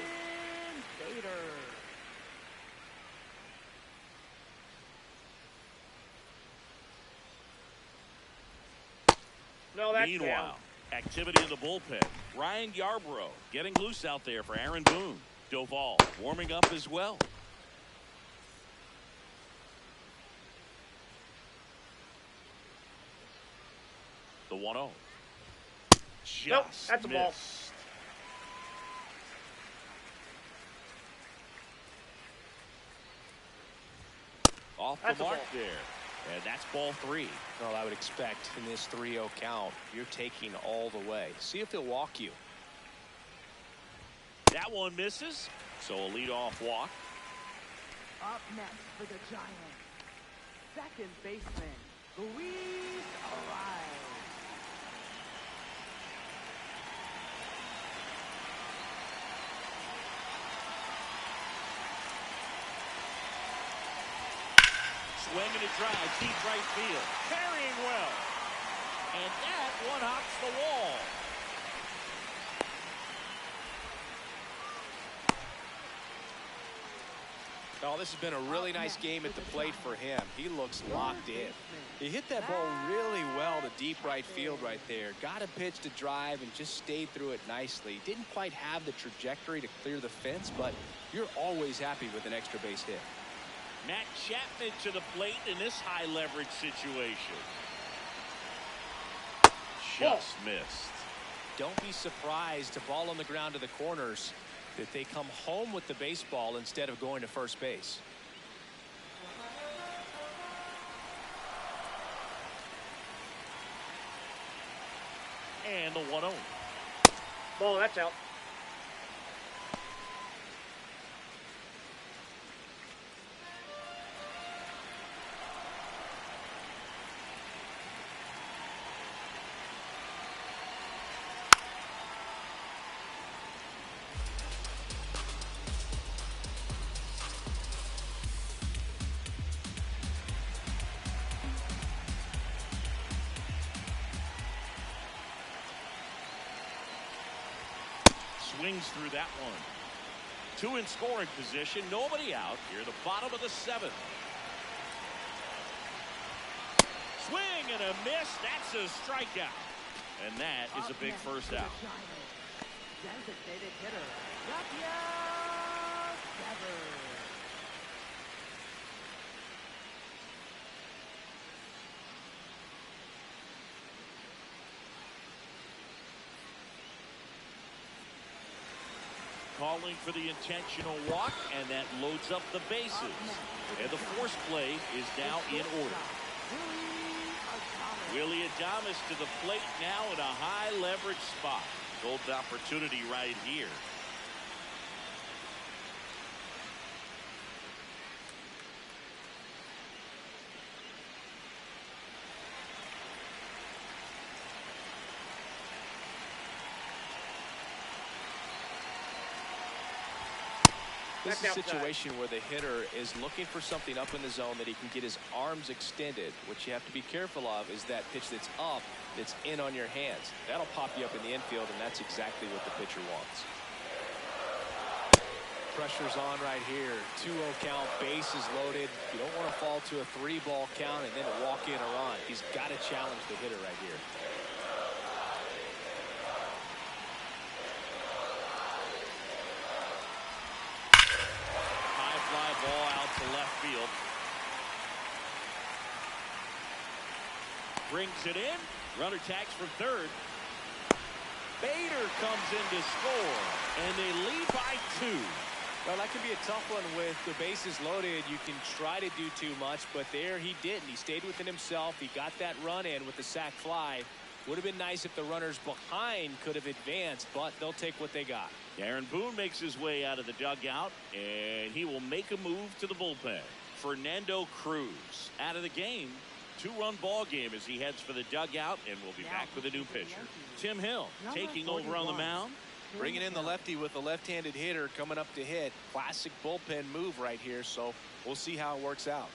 No, that's Meanwhile, down. activity in the bullpen. Ryan Yarbrough getting loose out there for Aaron Boone. Doval warming up as well. The 1-0. Just Nope, that's a ball. missed. Off That's the a mark ball. there. And that's ball 3. Well, I would expect in this 3-0 count, you're taking all the way. See if he'll walk you. That one misses. So a leadoff walk. Up next for the Giants, second baseman, Luis Ariz. Swing and a drive, deep right field. Carrying well. And that one hops the wall. Oh, this has been a really nice game at the plate for him. He looks locked in. He hit that ball really well to deep right field right there. Got a pitch to drive and just stayed through it nicely. Didn't quite have the trajectory to clear the fence, but you're always happy with an extra base hit. Matt Chapman to the plate in this high leverage situation. Just missed. Don't be surprised to ball on the ground to the corners that they come home with the baseball instead of going to first base. And the 1-0. Ball, that's out. swings through that one. 2 in scoring position, nobody out. Here the bottom of the 7th. Swing and a miss. That's a strikeout. And that is a big first out. Designated hitter, Calling for the intentional walk, and that loads up the bases. And the force play is now in order. Willie Adames to the plate now in a high leverage spot. Golden opportunity right here. This is a situation where the hitter is looking for something up in the zone that he can get his arms extended. What you have to be careful of is that pitch that's up, that's in on your hands. That'll pop you up in the infield, and that's exactly what the pitcher wants. Pressure's on right here. 2-0 count, bases loaded. You don't want to fall to a 3-ball count and then walk in a run. He's got to challenge the hitter right here. Ball out to left field. Brings it in. Runner tags from third. Bader comes in to score, and they lead by 2. Well, that can be a tough one with the bases loaded. You can try to do too much, but there he didn't. He stayed within himself. He got that run in with the sac fly. Would have been nice if the runners behind could have advanced, but they'll take what they got. Aaron Boone makes his way out of the dugout, and he will make a move to the bullpen. Fernando Cruz out of the game. 2-run ball game as he heads for the dugout, and we'll be back with a new pitcher. Tim Hill taking over on the mound. Bringing in the lefty with a left-handed hitter coming up to hit. Classic bullpen move right here, so we'll see how it works out.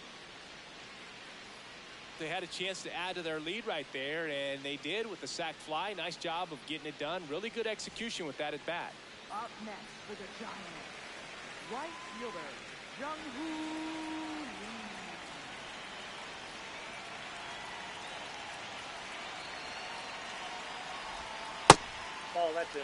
They had a chance to add to their lead right there, and they did with the sac fly. Nice job of getting it done. Really good execution with that at bat. Up next for the Giants, right fielder, Jung-Hoo Lee. Oh, that's in.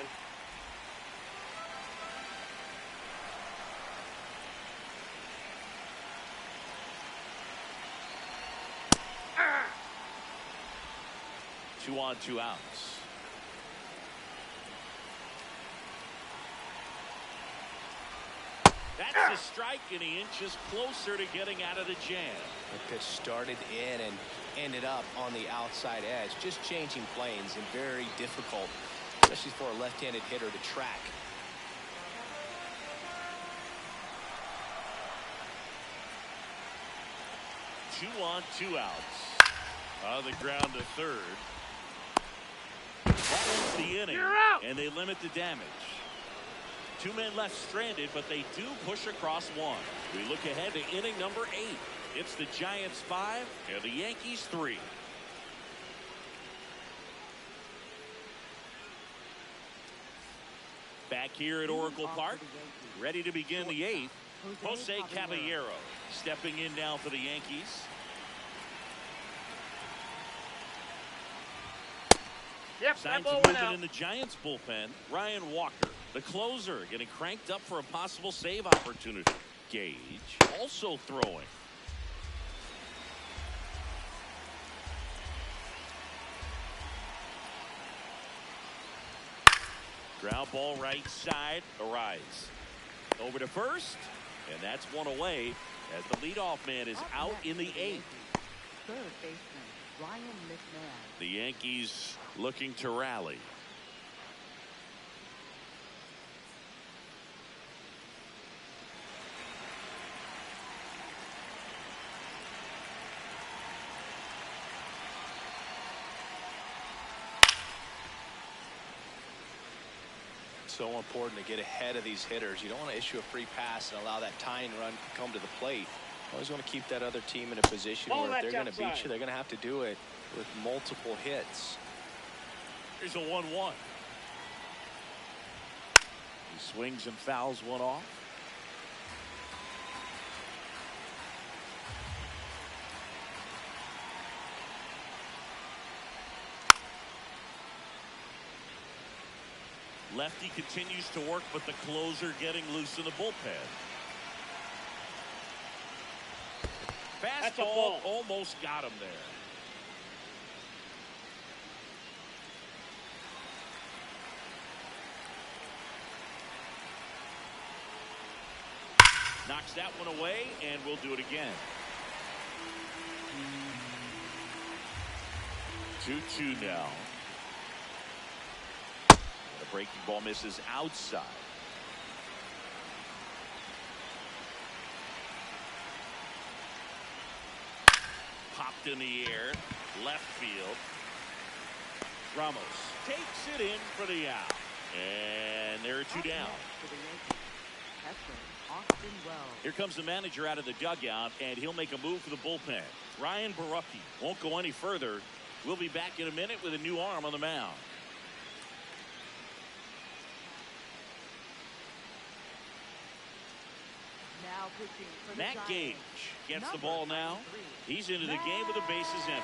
Two on, 2 outs. That's a strike, and he inches closer to getting out of the jam. The pitch started in and ended up on the outside edge. Just changing planes and very difficult, especially for a left-handed hitter to track. Two on, 2 outs. On the ground to third. That ends the inning, and they limit the damage. 2 men left stranded, but they do push across 1. We look ahead to inning number 8. It's the Giants 5 and the Yankees 3. Back here at Oracle Park, ready to begin the 8th. Jose Caballero stepping in now for the Yankees. Yep, Signs that ball of went movement out. in the Giants bullpen. Ryan Walker, the closer, getting cranked up for a possible save opportunity. Gage also throwing. Ground ball right side. Arise. Over to first. And that's 1 away as the leadoff man is out in the 8th. Third baseman, Ryan McMahon. The Yankees looking to rally. So important to get ahead of these hitters. You don't want to issue a free pass and allow that tying run to come to the plate. Always want to keep that other team in a position where if they're going to beat you, they're going to have to do it with multiple hits. Here's a 1-1. He swings and fouls one off. Lefty continues to work, but the closer getting loose in the bullpen. Fastball almost got him there. Knocks that one away, and we'll do it again. 2-2 now. The breaking ball misses outside. Popped in the air, left field. Ramos takes it in for the out. And there are two down. Here comes the manager out of the dugout, and he'll make a move for the bullpen. Ryan Barucki won't go any further. We'll be back in a minute with a new arm on the mound. Now pitching for the Matt Giants. Gage gets the ball now. He's into the game with the bases empty.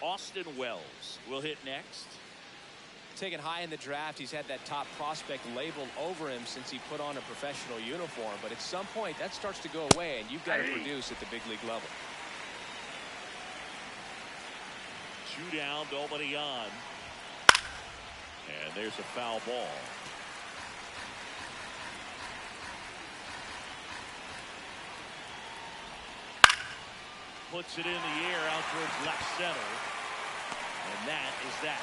Austin Wells will hit next. Taken high in the draft, he's had that top prospect labeled over him since he put on a professional uniform. But at some point, that starts to go away, and you've got to produce at the big league level. 2 down, nobody on. And there's a foul ball. Puts it in the air out towards left center. And that is that.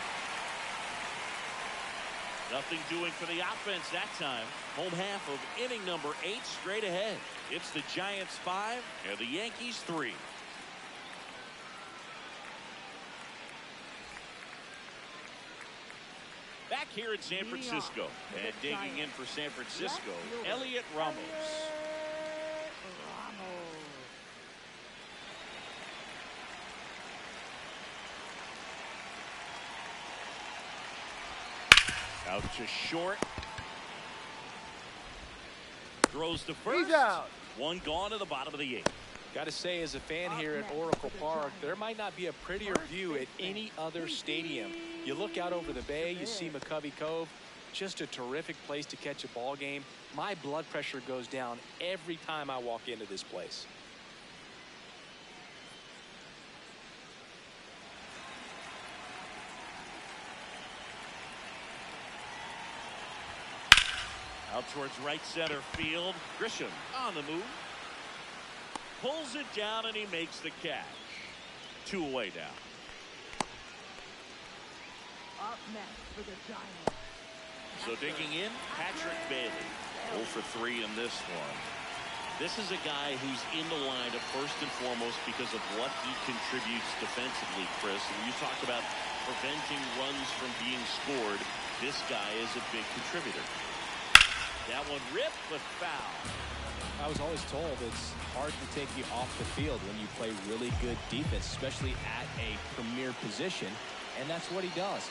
Nothing doing for the offense that time. Home half of inning number 8 straight ahead. It's the Giants 5 and the Yankees 3. Back here in San Francisco, and digging in for San Francisco, Elliot Ramos. Out to short. Throws to first. He's out. One gone to the bottom of the 8th. Got to say, as a fan here at Oracle Park, there might not be a prettier view at any other stadium. You look out over the bay, you see McCovey Cove. Just a terrific place to catch a ball game. My blood pressure goes down every time I walk into this place. Out towards right center field. Grisham on the move. Pulls it down and he makes the catch. 2 away now. Up next for the Giants. So digging in, Patrick Bailey. 0 for 3 in this one. This is a guy who's in the lineup first and foremost because of what he contributes defensively, Chris. And you talk about preventing runs from being scored. This guy is a big contributor. That one ripped, but foul. I was always told it's hard to take you off the field when you play really good defense, especially at a premier position, and that's what he does.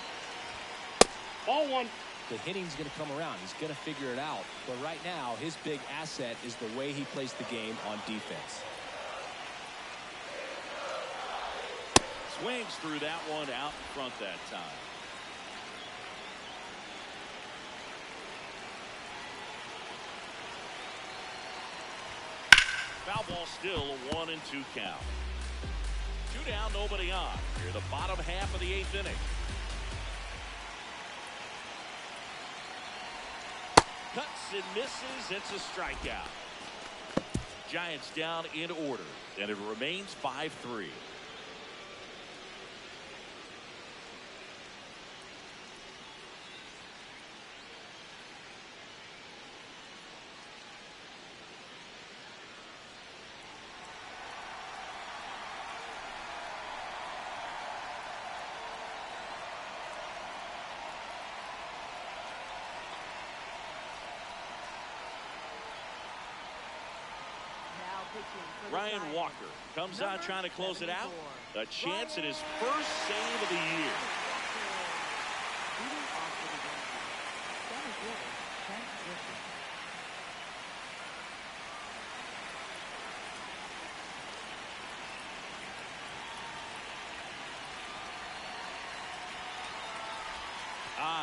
Ball 1. The hitting's going to come around. He's going to figure it out. But right now, his big asset is the way he plays the game on defense. Swings through that one out in front that time. Foul ball still, a 1-2 count. 2 down, nobody on. Here the bottom half of the 8th inning. Cuts and misses. It's a strikeout. Giants down in order, and it remains 5-3. Ryan Walker comes out trying to close it out. A chance at his first save of the year.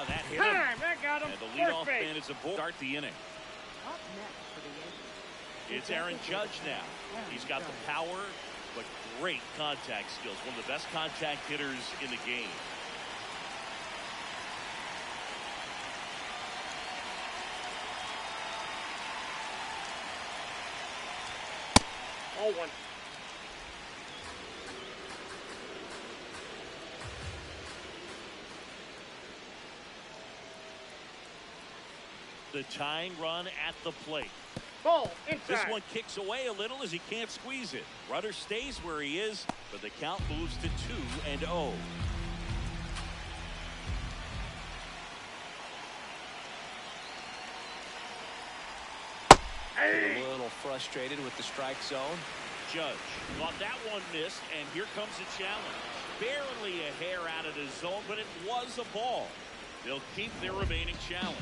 That hit him. That got him. And the leadoff man is aboard. Start the inning. Up next for the Yankees. It's Aaron Judge now. He's got the power, but great contact skills. One of the best contact hitters in the game. Oh, one. The tying run at the plate. Ball inside. This one kicks away a little as he can't squeeze it. Runner stays where he is, but the count moves to 2-0. A little frustrated with the strike zone. Judge thought that one missed, and here comes a challenge. Barely a hair out of the zone, but it was a ball. They'll keep their remaining challenge.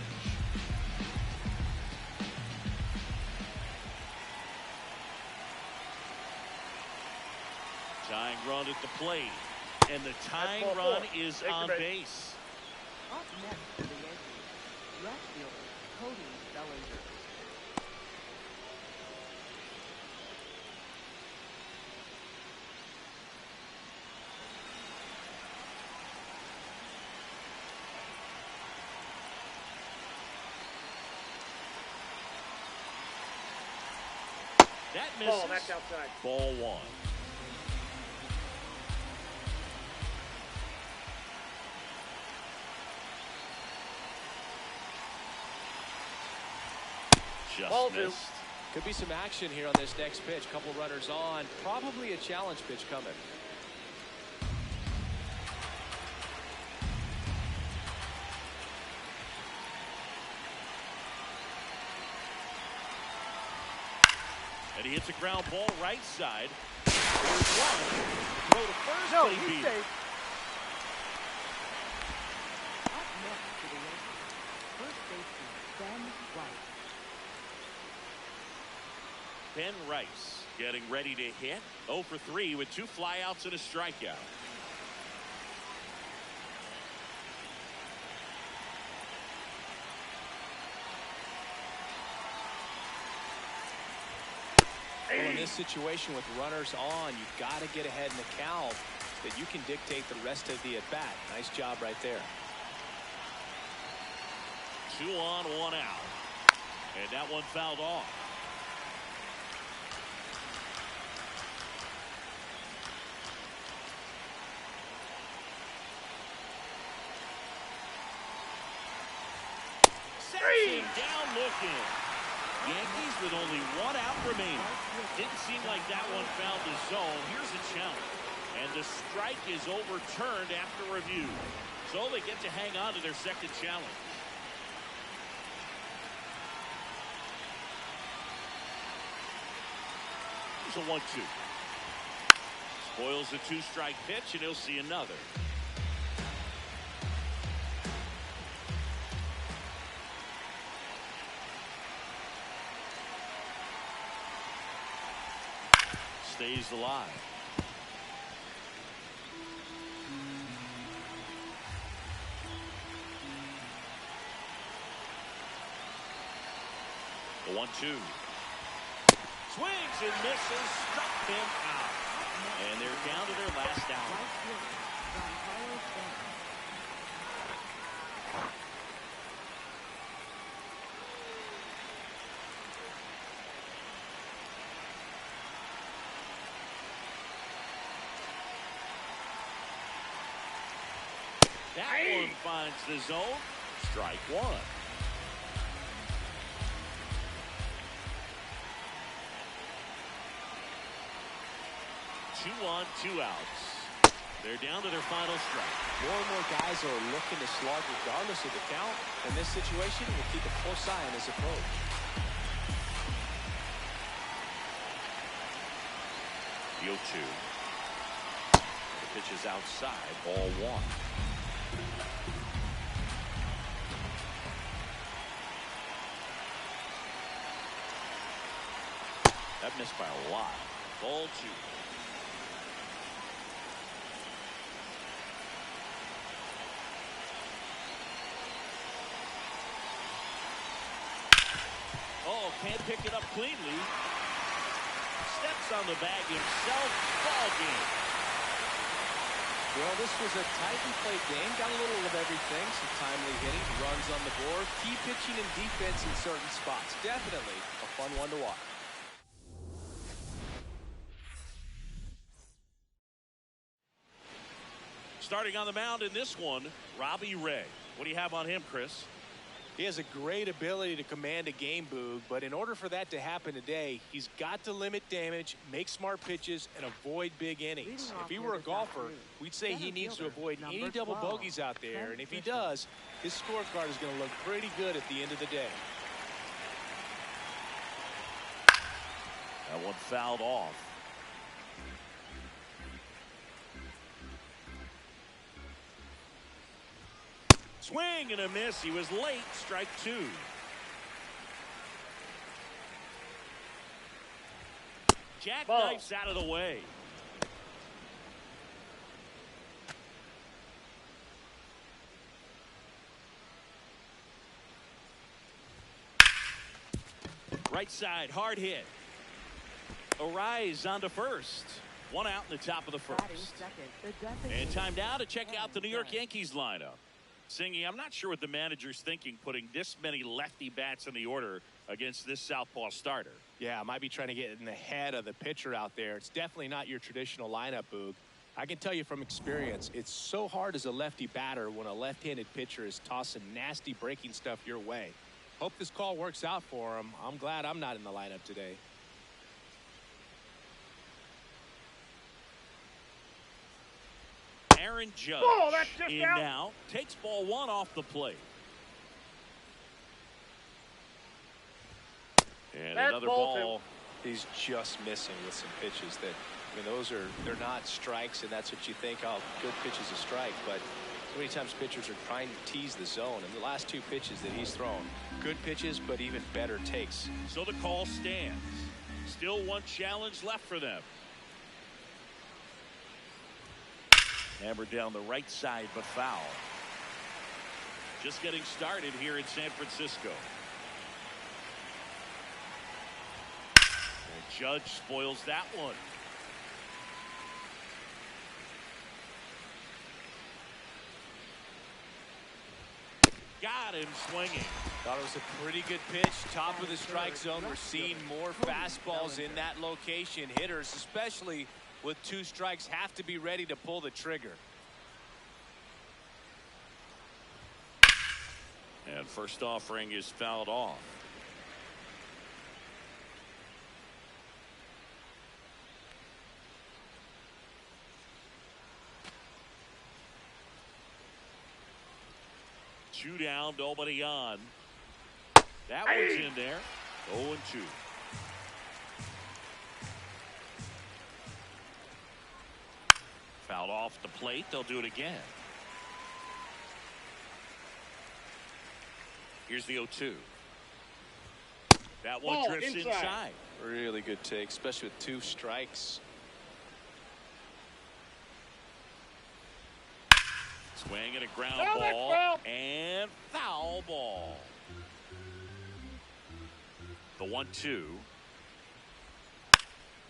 Tying run at the plate, and the tying run is on base. Up next for the Yankees, left fielder Cody Bellinger. That misses. Ball, that's outside. Ball one. Just missed. Could be some action here on this next pitch. Couple runners on. Probably a challenge pitch coming. And he hits a ground ball right side. There's one. Throw to first, but he beat it. Up next for the Yankees, first baseman Ben Rice. Ben Rice getting ready to hit. 0 for 3 with 2 flyouts and a strikeout. Well, in this situation with runners on, you've got to get ahead in the count that you can dictate the rest of the at-bat. Nice job right there. 2 on, 1 out. And that one fouled off. Down looking. Yankees with only 1 out remaining. Didn't seem like that one found the zone. Here's a challenge. And the strike is overturned after review. So they get to hang on to their second challenge. Here's a 1-2. Spoils the 2-strike pitch, and he'll see another. Stays alive. The 1-2. Swings and misses. Struck him out. And they're down to their last out. That one finds the zone. Strike one. Two on, 2 outs. They're down to their final strike. More and more guys are looking to slug regardless of the count. In this situation, we'll keep a close eye on his approach. The 0-2. The pitch is outside, ball 1. That missed by a lot. Ball 2. Oh, can't pick it up cleanly. Steps on the bag himself. Ball game. Well, this was a tightly played game. Got a little of everything. Some timely hitting, runs on the board, key pitching and defense in certain spots. Definitely a fun one to watch. Starting on the mound in this one, Robbie Ray. What do you have on him, Chris? He has a great ability to command a game, Boog, but in order for that to happen today, he's got to limit damage, make smart pitches, and avoid big innings. If he were a golfer, we'd say he needs to avoid any double bogeys out there, and if he does, his scorecard is going to look pretty good at the end of the day. That one fouled off. Swing and a miss. He was late. Strike 2. Jackknifes out of the way. Right side, hard hit. Arise onto first. One out in the top of the first. And time now to check out the New York Yankees lineup. Singy, I'm not sure what the manager's thinking putting this many lefty bats in the order against this southpaw starter. Yeah, might be trying to get in the head of the pitcher out there. It's definitely not your traditional lineup, Boog. I can tell you from experience, it's so hard as a lefty batter when a left-handed pitcher is tossing nasty breaking stuff your way. Hope this call works out for him. I'm glad I'm not in the lineup today. Aaron Judge in out. now, takes ball 1 off the plate. And That's another ball ball. He's just missing with some pitches that, I mean, they're not strikes, and that's what you think, oh, good pitch is a strike, but so many times pitchers are trying to tease the zone, and the last 2 pitches that he's thrown, good pitches, but even better takes. So the call stands. Still one challenge left for them. Hammered down the right side, but foul. Just getting started here in San Francisco. And Judge spoils that one. Got him swinging. Thought it was a pretty good pitch. Top of the strike zone. We're seeing more fastballs in that location. Hitters, especially with 2 strikes, have to be ready to pull the trigger. And first offering is fouled off. Two down, nobody on. That one's in there. 0-2. Fouled off the plate. They'll do it again. Here's the 0-2. That one drifts inside. Really good take, especially with 2 strikes. Swing and a ground ball. And foul ball. The 1-2.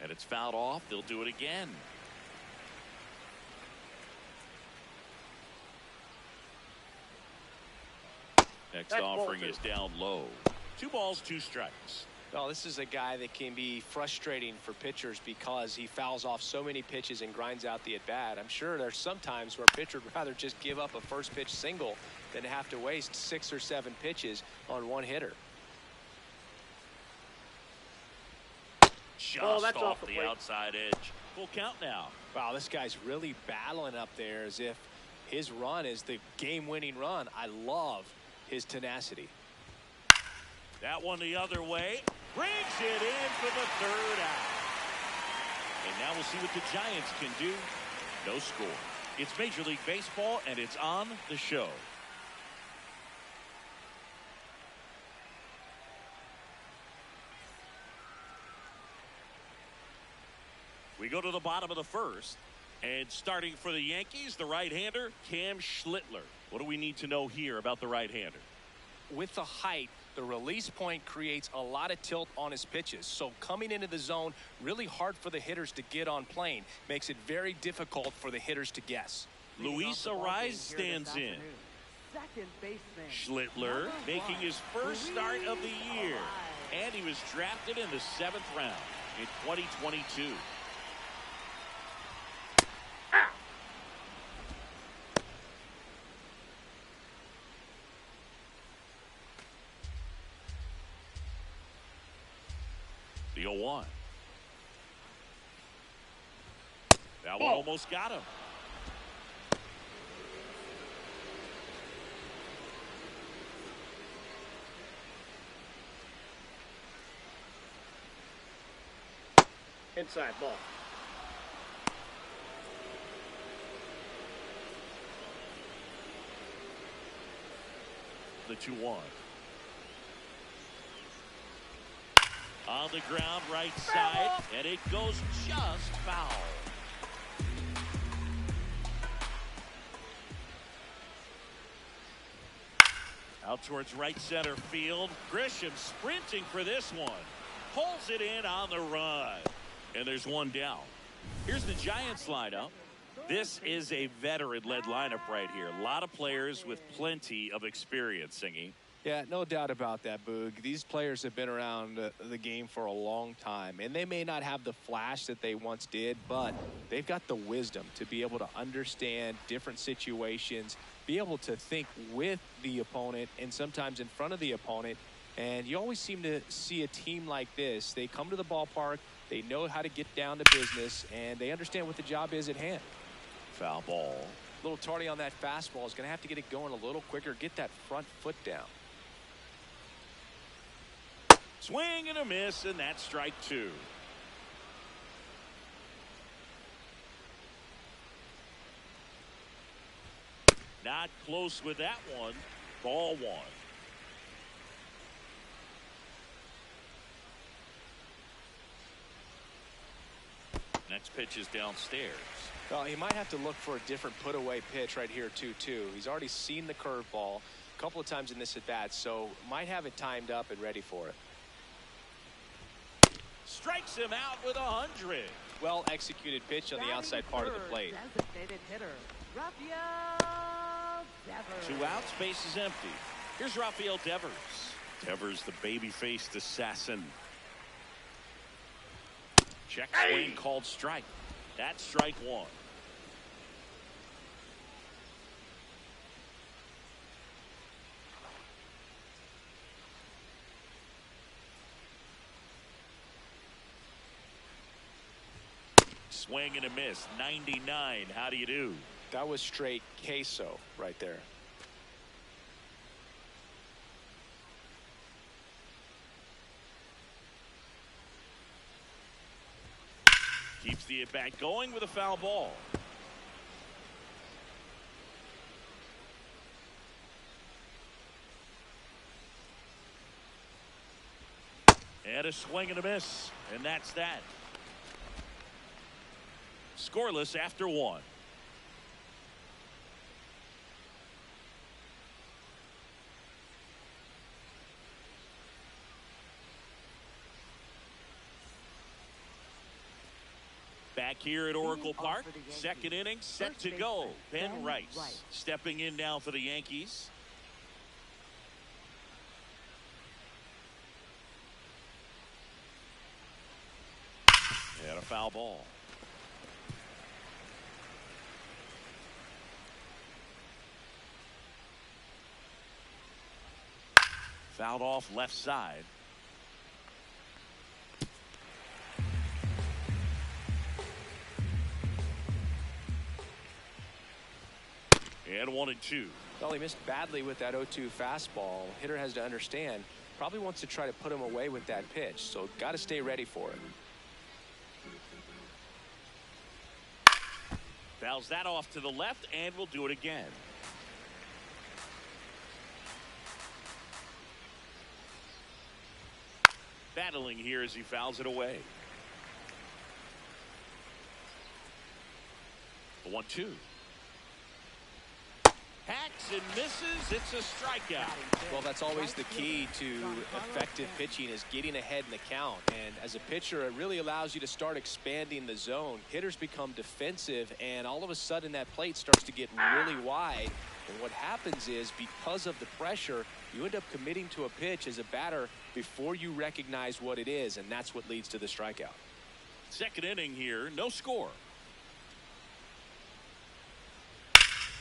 And it's fouled off. They'll do it again. Next offering is down low. 2 balls, 2 strikes. Well, this is a guy that can be frustrating for pitchers because he fouls off so many pitches and grinds out the at-bat. I'm sure there's some times where a pitcher would rather just give up a first pitch single than have to waste 6 or 7 pitches on one hitter. Just off the outside edge. Full count now. Wow, this guy's really battling up there as if his run is the game-winning run. I love his tenacity. That one the other way. Brings it in for the 3rd out. And now we'll see what the Giants can do. No score. It's Major League Baseball, and it's on the show. We go to the bottom of the first. And starting for the Yankees, the right-hander, Cam Schlittler. What do we need to know here about the right-hander? With the height, the release point creates a lot of tilt on his pitches. So coming into the zone, really hard for the hitters to get on plane. Makes it very difficult for the hitters to guess. Luis Ariz stands in. Second baseman Schlittler making his first start of the year. And he was drafted in the 7th round in 2022. The 0-1. That one almost got him. Inside ball. The 2-1. On the ground, right side, and it goes just foul. Out towards right center field. Grisham sprinting for this one. Pulls it in on the run. And there's one down. Here's the Giants lineup. This is a veteran-led lineup right here. A lot of players with plenty of experience, Singy. Yeah, no doubt about that, Boog. These players have been around the game for a long time, and they may not have the flash that they once did, but they've got the wisdom to be able to understand different situations, be able to think with the opponent and sometimes in front of the opponent. And you always seem to see a team like this. They come to the ballpark, they know how to get down to business, and they understand what the job is at hand. Foul ball. A little tardy on that fastball. Is going to have to get it going a little quicker, get that front foot down. Swing and a miss, and that's strike 2. Not close with that one. Ball 1. Next pitch is downstairs. Well, he might have to look for a different put-away pitch right here, 2-2. He's already seen the curveball a couple of times in this at-bat, so might have it timed up and ready for it. Strikes him out with 100. Well executed pitch on the outside part of the plate. Designated hitter, Rafael Devers. 2 outs, base is empty. Here's Rafael Devers. Devers, the baby-faced assassin. Check swing called strike. That's strike 1. Swing and a miss. 99. How do you do? That was straight queso right there. Keeps the at-bat going with a foul ball. And a swing and a miss. And that's that. Scoreless after 1. Back here at Oracle Park, second inning set to go. Ben Rice stepping in now for the Yankees. And a foul ball. Fouled off left side. And 1-2. Well, he missed badly with that 0-2 fastball. Hitter has to understand, probably wants to try to put him away with that pitch, so got to stay ready for it. Fouls that off to the left, and we'll do it again. Battling here as he fouls it away. The 1-2. Hacks and misses. It's a strikeout. Well, that's always the key to effective pitching, is getting ahead in the count. And as a pitcher, it really allows you to start expanding the zone. Hitters become defensive, and all of a sudden that plate starts to get really wide. And what happens is, because of the pressure, you end up committing to a pitch as a batter before you recognize what it is, and that's what leads to the strikeout. Second inning here, no score.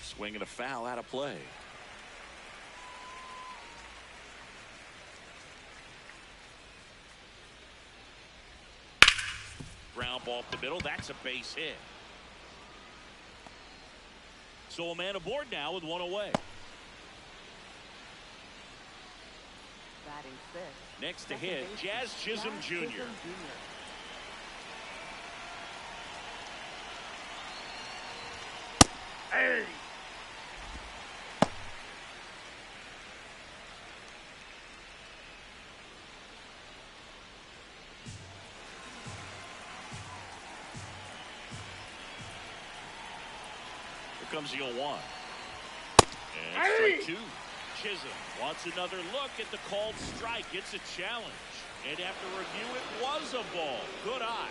Swing and a foul out of play. Ground ball up the middle. That's a base hit. So a man aboard now with one away. Batting fifth. Next to hit, Jazz Chisholm Jr. Hey! Here comes the 0-1. And strike two. Chisholm wants another look at the called strike. It's a challenge. And after review, it was a ball. Good eye.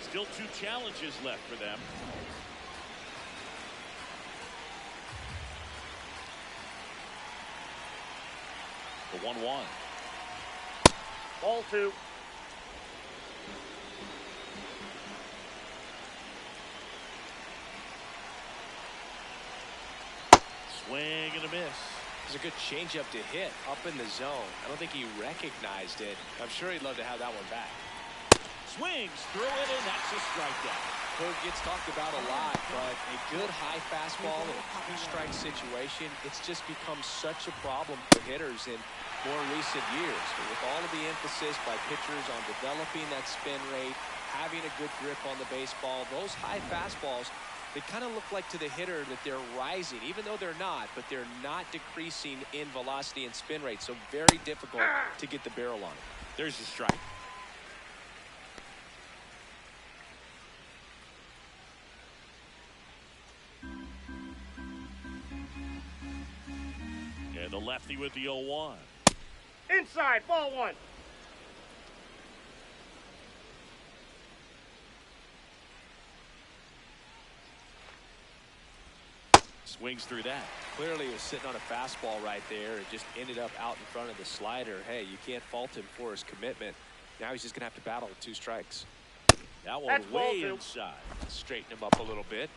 Still two challenges left for them. The 1-1. Ball two. Swing and a miss. It's a good changeup to hit up in the zone. I don't think he recognized it. I'm sure he'd love to have that one back. Swings through it, and that's a strikeout. It gets talked about a lot, but a good high fastball in a two-strike situation, it's just become such a problem for hitters in more recent years. But with all of the emphasis by pitchers on developing that spin rate, having a good grip on the baseball, those high fastballs, they kind of look like to the hitter that they're rising, even though they're not, but they're not decreasing in velocity and spin rate. So very difficult to get the barrel on it. There's the strike. And the lefty with the 0-1. Inside, ball one. Swings through that. Clearly he was sitting on a fastball right there and just ended up out in front of the slider. Hey, you can't fault him for his commitment. Now he's just going to have to battle with two strikes. That one That's way ball two. inside. Straighten him up a little bit.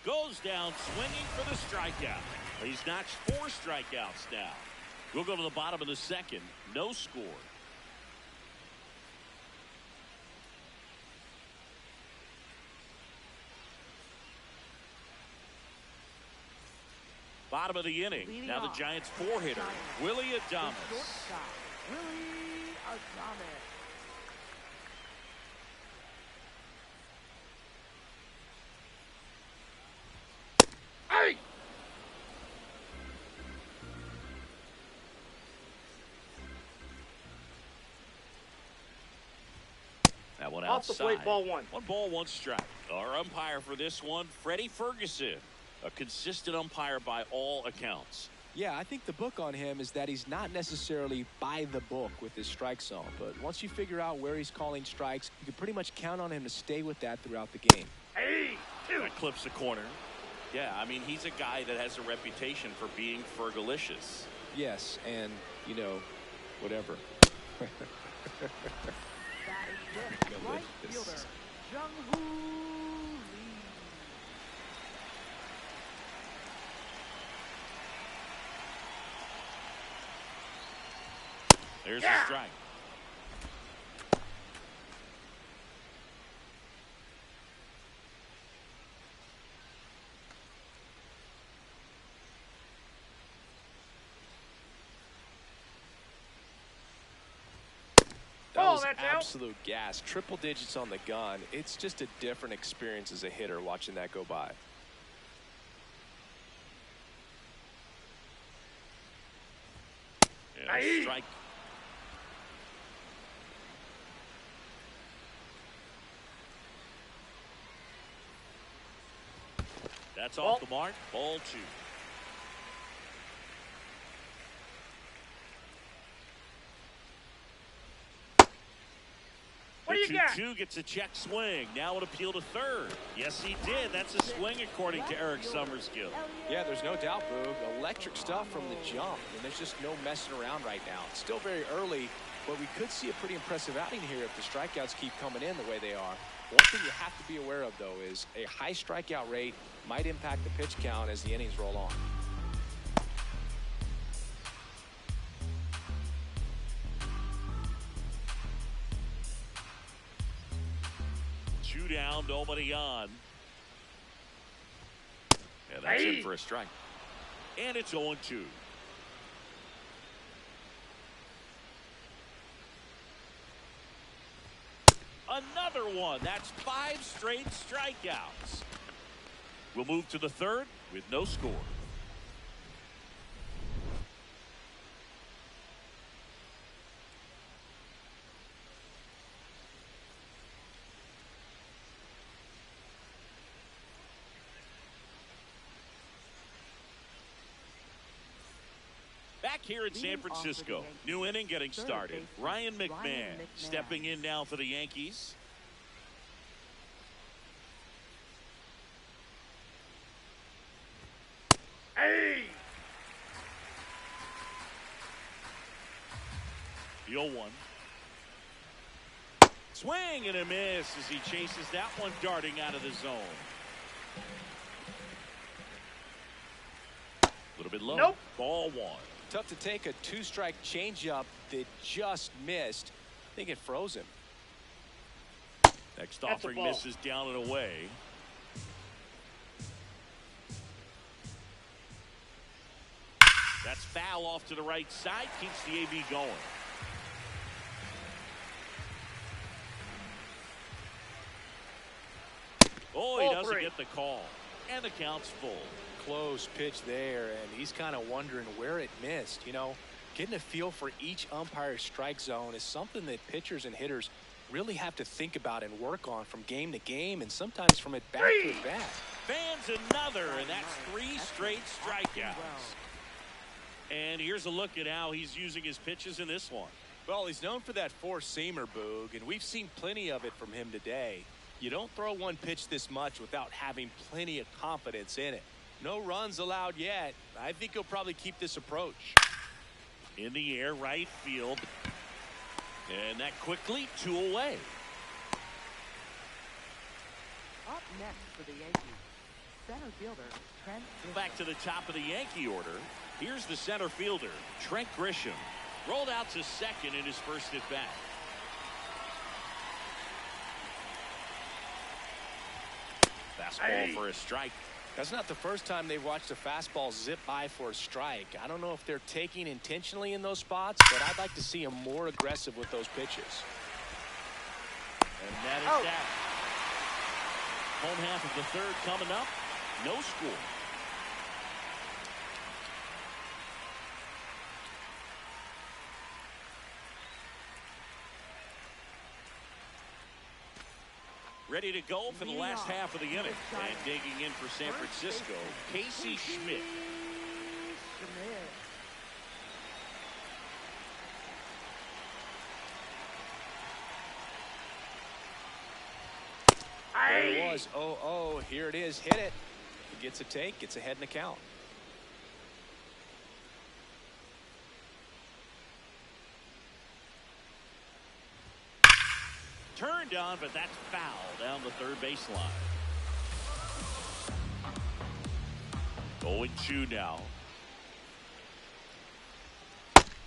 Goes down swinging for the strikeout. He's notched 4 strikeouts now. We'll go to the bottom of the second. No score. Bottom of the inning. Leading Now the off. Giants 4-hitter, Willie Adames. Shortstop, Willie Adames. Hey! That one Off the outside. plate, ball one. 1 ball, 1 strike. Our umpire for this one, Freddie Ferguson. A consistent umpire by all accounts. Yeah, I think the book on him is that he's not necessarily by the book with his strike zone. But once you figure out where he's calling strikes, you can pretty much count on him to stay with that throughout the game. Hey! Two. That clips the corner. Yeah, I mean, he's a guy that has a reputation for being Fergalicious. Yes, and, you know, whatever. Batting fifth, right fielder, Jung-Hoo Lee. There's the strike. is that's out. absolute gas. Triple digits on the gun. It's just a different experience as a hitter watching that go by. And a strike. That's off the mark. Ball 2. What do you got? 2-2 gets a check swing. Now an appeal to third. Yes, he did. That's a swing according to Eric Summerskill. Yeah, there's no doubt, Boog. Electric stuff from the jump. And there's just no messing around right now. It's still very early, but we could see a pretty impressive outing here if the strikeouts keep coming in the way they are. One thing you have to be aware of, though, is a high strikeout rate might impact the pitch count as the innings roll on. Two down, nobody on. And that's in for a strike. And it's 0-2. Another one. That's 5 straight strikeouts. We'll move to the third with no score. Back here in San Francisco, new inning getting started. Ryan McMahon stepping in now for the Yankees. Hey! The 0-1. Swing and a miss as he chases that one darting out of the zone. A little bit low. Nope. Ball 1. Tough to take a 2-strike changeup that just missed. I think it froze him. Next That's a offering ball. misses down and away. That's foul off to the right side. Keeps the AB going. Oh, he Ball doesn't 3. get the call. And the count's full. Close pitch there, and he's kind of wondering where it missed. You know, getting a feel for each umpire's strike zone is something that pitchers and hitters really have to think about and work on from game to game, and sometimes from at bat to at bat. Fans another, and that's 3 straight strikeouts. And here's a look at how he's using his pitches in this one. Well, he's known for that 4-seamer, Boog, and we've seen plenty of it from him today. You don't throw one pitch this much without having plenty of confidence in it. No runs allowed yet. I think he'll probably keep this approach. In the air, right field. And that quickly 2 away. Up next for the Yankees, center fielder Trent. Back to the top of the Yankee order. Here's the center fielder, Trent Grisham. Rolled out to second in his first at bat. Fastball for a strike. That's not the first time they've watched a fastball zip by for a strike. I don't know if they're taking intentionally in those spots, but I'd like to see him more aggressive with those pitches. And that is that. Home half of the third coming up. No score. Ready to go for the last half of the inning. And digging in for San Francisco, Casey Schmidt. There it was. Oh, here it is. Hit it. He gets a take, gets ahead in the count. Turned on, but that's foul down the third baseline. 0-2 now.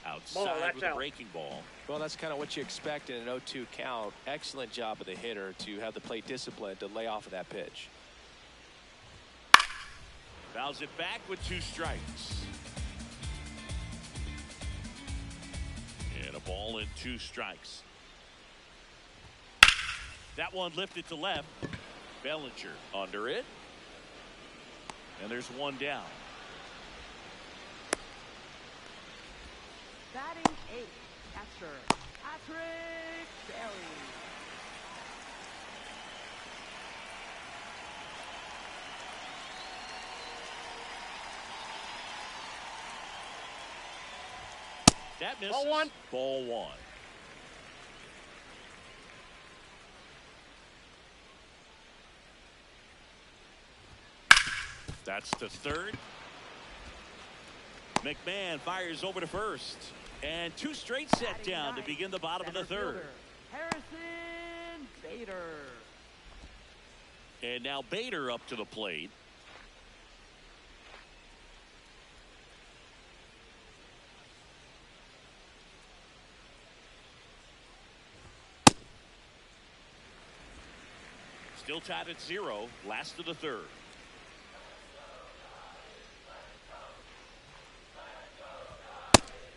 Outside with a breaking ball. Well, that's kind of what you expect in an 0-2 count. Excellent job of the hitter to have the plate discipline to lay off of that pitch. Fouls it back with 2 strikes. And a ball and 2 strikes. That one lifted to left. Bellinger under it. And there's one down. Batting 8, catcher, Patrick Bailey. That misses. Ball one. Ball one. That's to third. McMahon fires over to first. And two straight set down to begin the bottom of the third. Harrison Bader. And now Bader up to the plate. Still tied at 0, last of the third.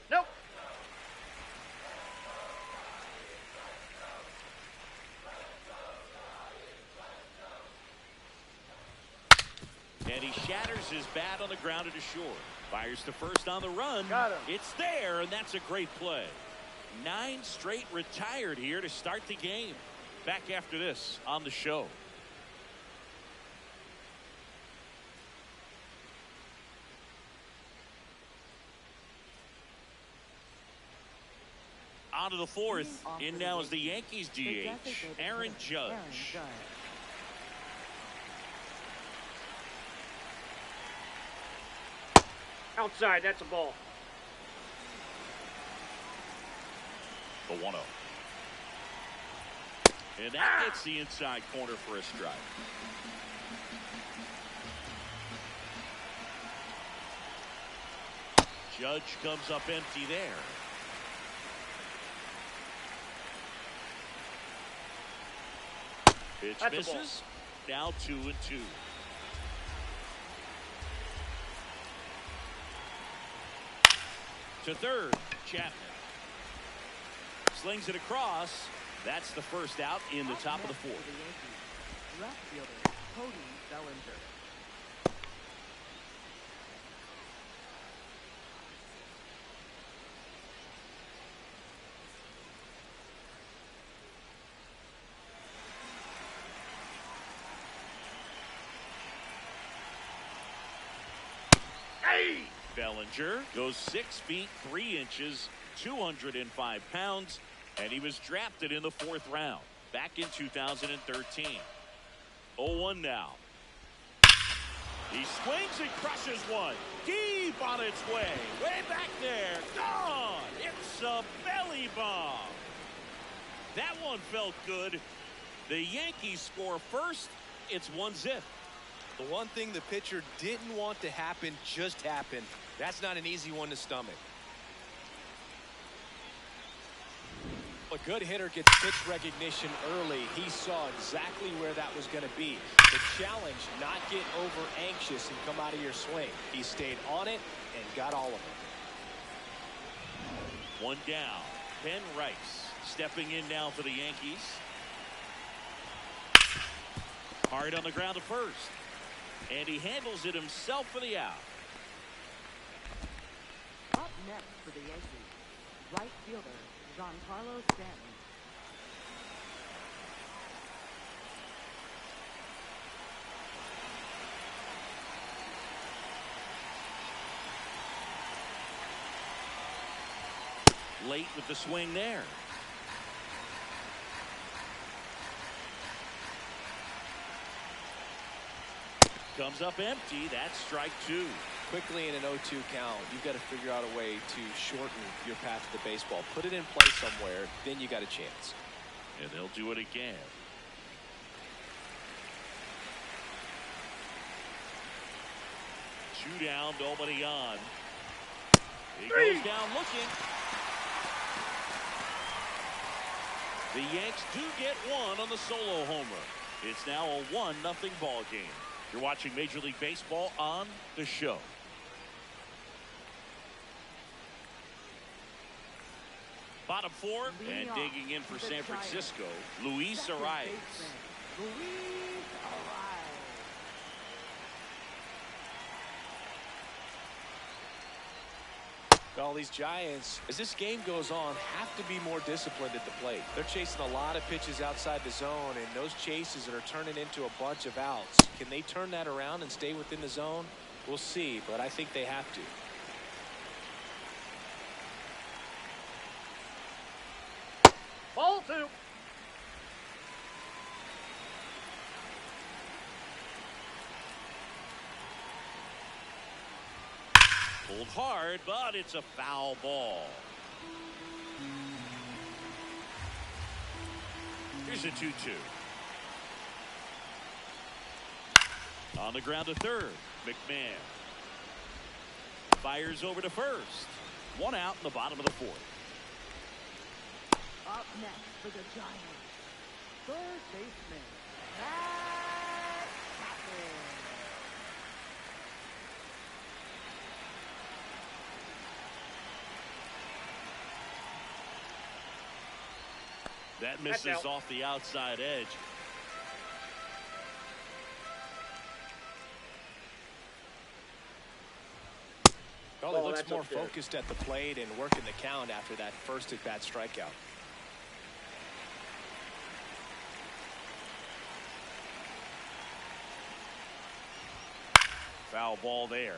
Nope. And he shatters his bat on the ground to short. Fires to first on the run. Got him. It's there, and that's a great play. 9 straight retired here to start the game. Back after this on the show. On to the fourth. In now is the Yankees DH, Aaron Judge. Outside, that's a ball. The 1-0. And that gets the inside corner for a strike. Judge comes up empty there. Pitch That's misses. Now 2-2. To third, Chapman. Slings it across. That's the first out in the top of the fourth. Left fielder, Cody Bellinger. Hey! Bellinger goes 6 feet 3 inches, 205 pounds, and he was drafted in the 4th round back in 2013. 0-1 now. He swings and crushes one deep on its way, back there, gone. It's a belly bomb. That one felt good. The Yankees score first. It's 1-0. The one thing the pitcher didn't want to happen just happened. That's not an easy one to stomach. A good hitter gets pitch recognition early. He saw exactly where that was going to be. The challenge, not get over anxious and come out of your swing. He stayed on it and got all of it. One down. Ben Rice stepping in now for the Yankees. Hard on the ground to first. And he handles it himself for the out. Up next for the Yankees, right fielder, Giancarlo Stanton. Late with the swing there. Comes up empty. That's strike 2. Quickly in an 0-2 count, you've got to figure out a way to shorten your path to the baseball. Put it in play somewhere, then you got a chance. And they'll do it again. Two down, nobody on. He goes down looking. The Yanks do get one on the solo homer. It's now a 1-0 ball game. You're watching Major League Baseball on the show. Bottom four, and digging in for San Francisco, Luis Arias. Well, these Giants, as this game goes on, have to be more disciplined at the plate. They're chasing a lot of pitches outside the zone, and those chases are turning into a bunch of outs. Can they turn that around and stay within the zone? We'll see, but I think they have to. Ball two. Pulled hard, but it's a foul ball. Here's a 2-2. On the ground to third, McMahon. Fires over to first. One out in the bottom of the fourth. Up next for the Giants, third baseman, That misses off the outside edge. Well, he looks more focused at the plate and working the count after that first at-bat strikeout. Foul ball there.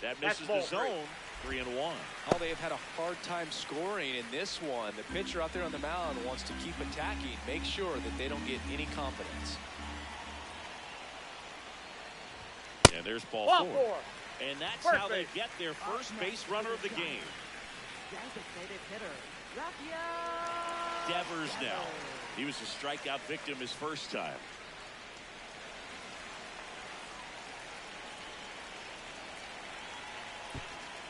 That misses the zone. 3-1. Oh, they have had a hard time scoring in this one. The pitcher out there on the mound wants to keep attacking, make sure that they don't get any confidence. And there's ball four. And that's how they get their first base runner of the game. designated hitter, Devers now. He was a strikeout victim his first time.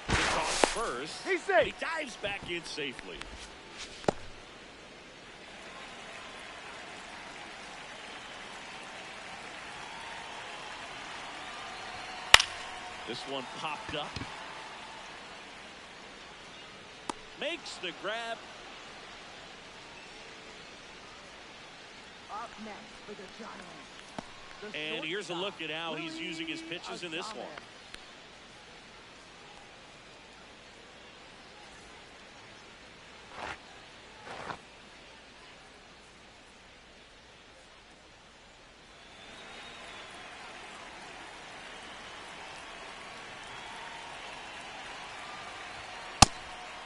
First, he's safe. He dives back in safely. This one popped up. Makes the grab. Up next for the Giants. And here's a look at how he's using his pitches in this one.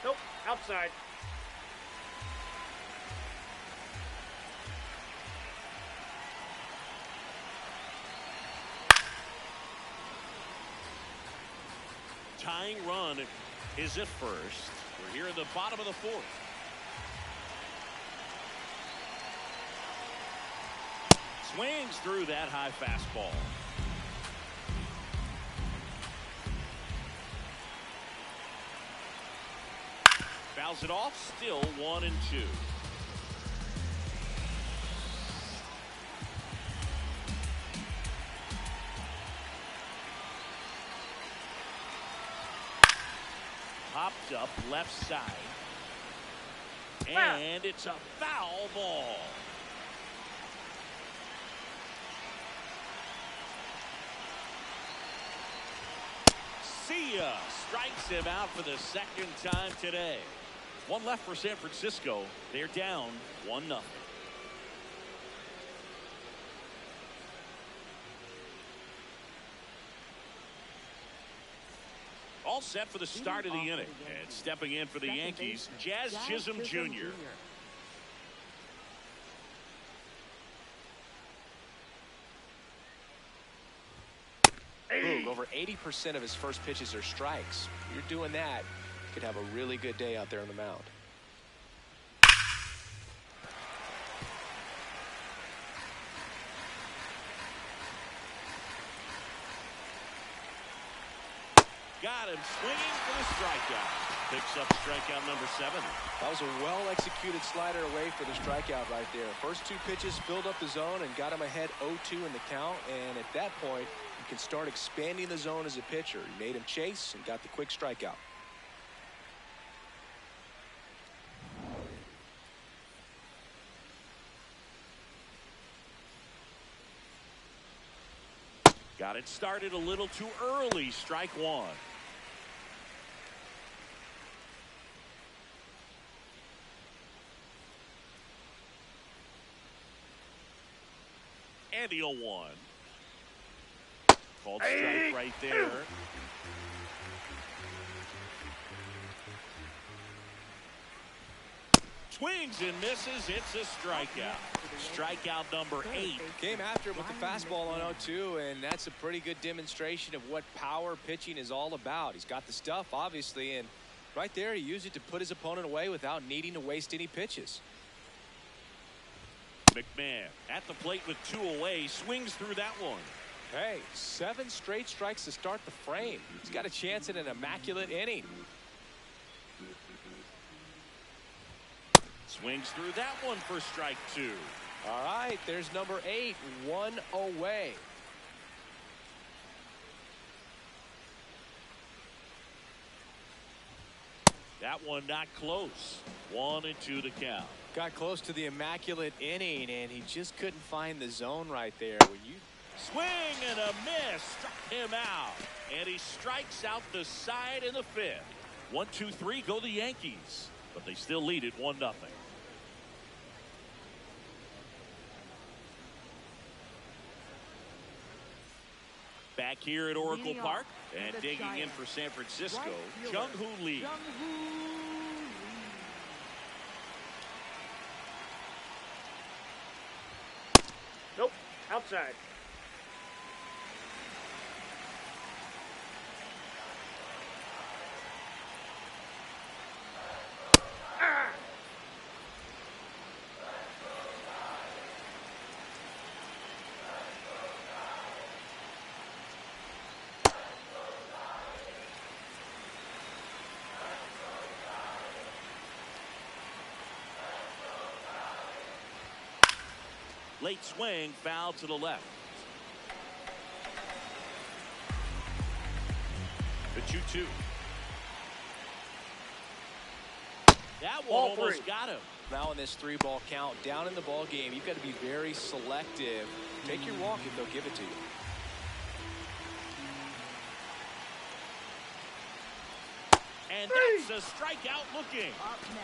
Nope, outside. Tying run is at first. We're here in the bottom of the fourth. Swings through that high fastball. Fouls it off, still 1-2. Popped up left side. And it's a foul ball. See ya. Strikes him out for the second time today. One left for San Francisco. They're down 1-0. All set for the start of the inning. And stepping in for the Yankees, Jazz Chisholm Jr. Boog, over 80% of his first pitches are strikes. You're doing that, you could have a really good day out there on the mound. Got him swinging for the strikeout. picks up strikeout number 7. That was a well-executed slider away for the strikeout right there. First 2 pitches filled up the zone and got him ahead 0-2 in the count. And at that point, you can start expanding the zone as a pitcher. He made him chase and got the quick strikeout. Got it started a little too early. Strike 1. And the 0-1. Called strike right there. Swings and misses. It's a strikeout. Strikeout number 8. Came after him with the fastball on 0-2, and that's a pretty good demonstration of what power pitching is all about. He's got the stuff, obviously, and right there he used it to put his opponent away without needing to waste any pitches. McMahon at the plate with 2 away, swings through that one. Hey, 7 straight strikes to start the frame. He's got a chance at an immaculate inning. Swings through that one for strike 2. All right, there's number 8, 1 away. That one not close. 1-2 the count. Got close to the immaculate inning, and he just couldn't find the zone right there. When you swing and a miss, struck him out, and he strikes out the side in the 5th. 1-2-3 go the Yankees, but they still lead it 1-0. Back here at Oracle Park, and digging in for San Francisco, Jung-Hoo Lee. Nope, outside. Late swing, foul to the left. The 2-2. That one almost got him. Now in this 3-ball count, down in the ball game, you've got to be very selective. Take your walk if they'll give it to you. And that's a strikeout looking.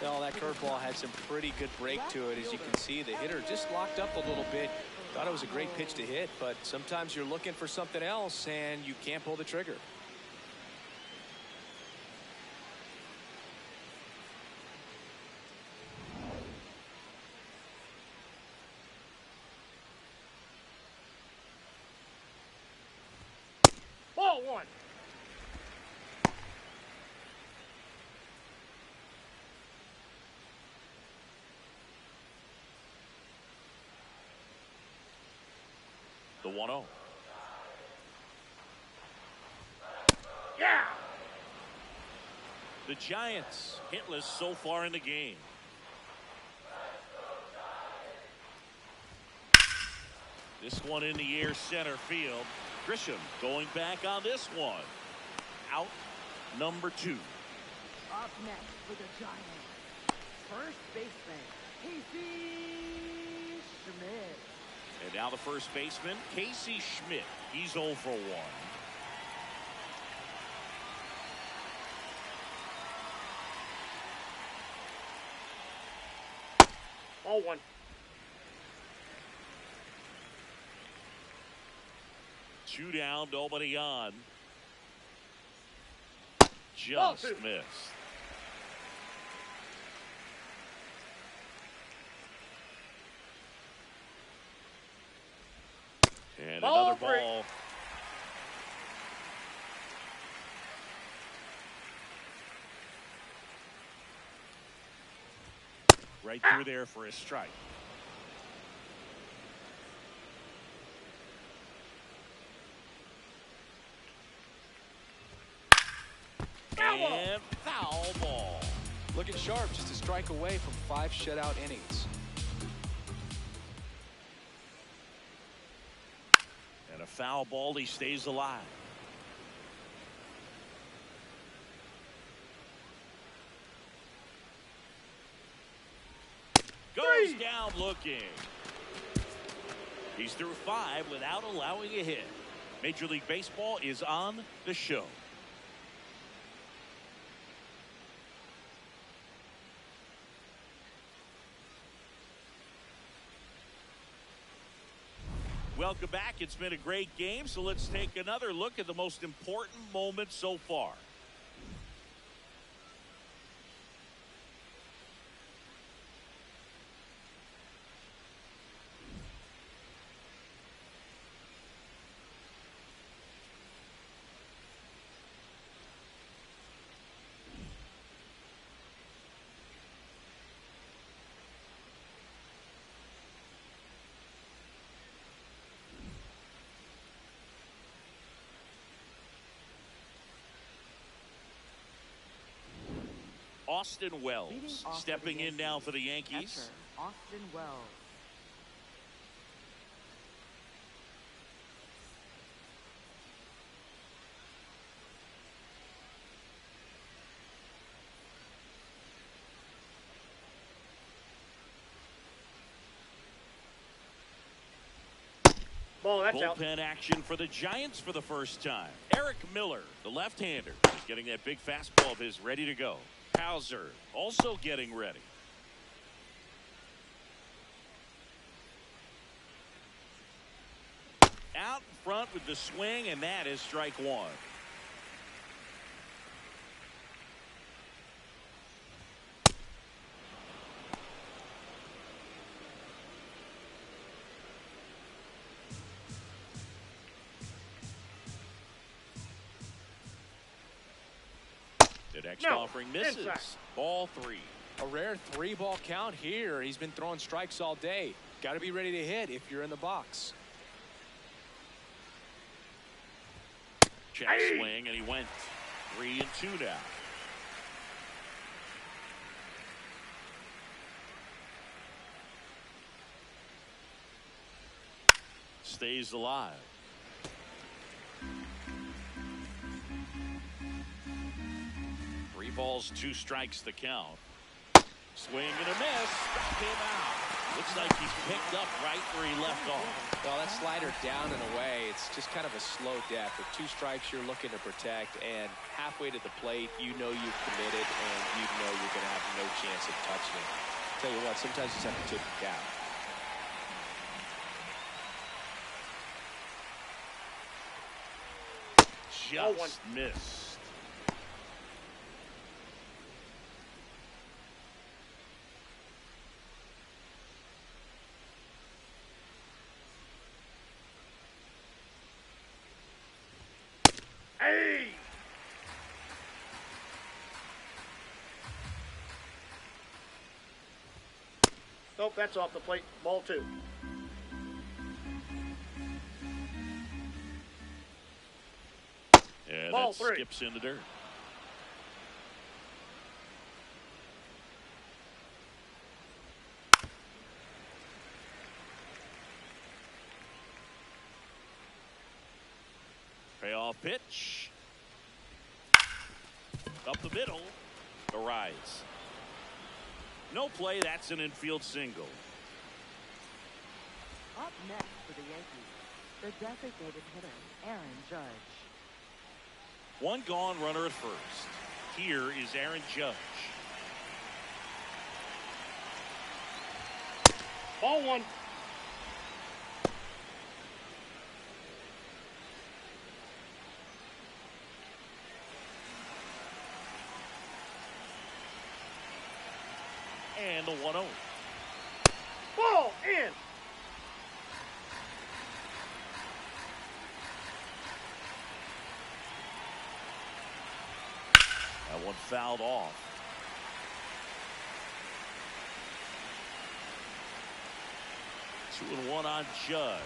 Well, that curveball had some pretty good break to it. As you can see, the hitter just locked up a little bit. Thought it was a great pitch to hit, but sometimes you're looking for something else and you can't pull the trigger. Ball 1. The 1-0. Yeah. The Giants hitless so far in the game. This one in the air, center field. Grisham going back on this one. Out number 2. Up next for the Giants, first baseman, Casey Schmidt. And now the first baseman, Casey Schmidt. He's 0 for 1. Ball 1. Two down, nobody on. Just missed. And another ball. Right through there for a strike. And foul ball. looking sharp, just a strike away from 5 shutout innings. And a foul ball, he stays alive. Goes down looking. He's through 5 without allowing a hit. Major League Baseball is on the show. Welcome back. It's been a great game, so let's take another look at the most important moment so far. Austin Wells stepping in now for the Yankees. Austin Wells. Ball, that's out. Bullpen action for the Giants for the first time. Eric Miller, the left-hander, is getting that big fastball of his ready to go. Hauser also getting ready. Out in front with the swing, and that is strike 1. The next offering misses. Inside. Ball 3. A rare 3-ball count here. He's been throwing strikes all day. Got to be ready to hit if you're in the box. Check swing, and he went 3-2 now. Stays alive. Balls, 2 strikes the count. Swing and a miss. Struck him out. Looks like he's picked up right where he left off. Well, that slider down and away, it's just kind of a slow death. With 2 strikes you're looking to protect, and halfway to the plate, you know you've committed, and you know you're going to have no chance of touching it. Tell you what, sometimes you just have to tip the cap. Just missed. Nope, that's off the plate. Ball 2. And Ball that 3. skips in the dirt. Payoff pitch. Up the middle. The rise. No play. That's an infield single. Up next for the Yankees, the designated hitter, Aaron Judge. 1 gone, runner at first. Here is Aaron Judge. Ball 1. And the 1-0. Ball in. That one fouled off. Two and one on Judge.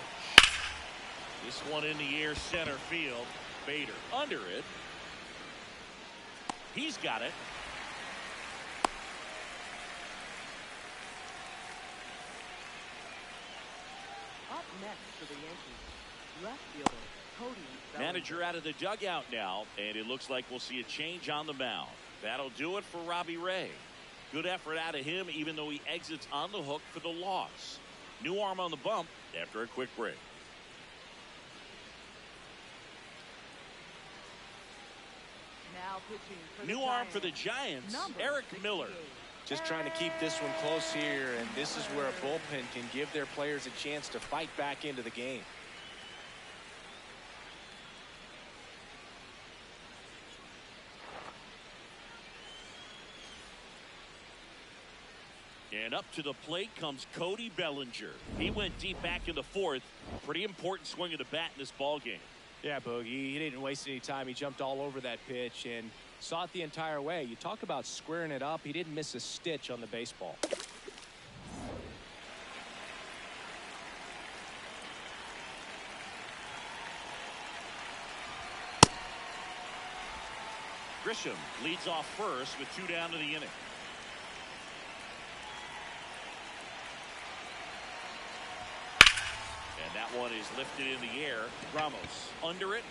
This one in the air, center field. Bader under it. He's got it. next for the Yankees, left fielder Cody Bellinger. Manager out of the dugout now, and it looks like we'll see a change on the mound. That'll do it for Robbie Ray. Good effort out of him, even though he exits on the hook for the loss. New arm on the bump after a quick break. Now pitching for New the arm for the Giants, Giants, Eric Miller. Just trying to keep this one close here, and this is where a bullpen can give their players a chance to fight back into the game. And up to the plate comes Cody Bellinger. He went deep back in the fourth. Pretty important swing of the bat in this ball game. Yeah, Boogie, he didn't waste any time. He jumped all over that pitch and saw it the entire way. You talk about squaring it up. He didn't miss a stitch on the baseball. Grisham leads off first with 2 down to the inning. And that one is lifted in the air. Ramos under it.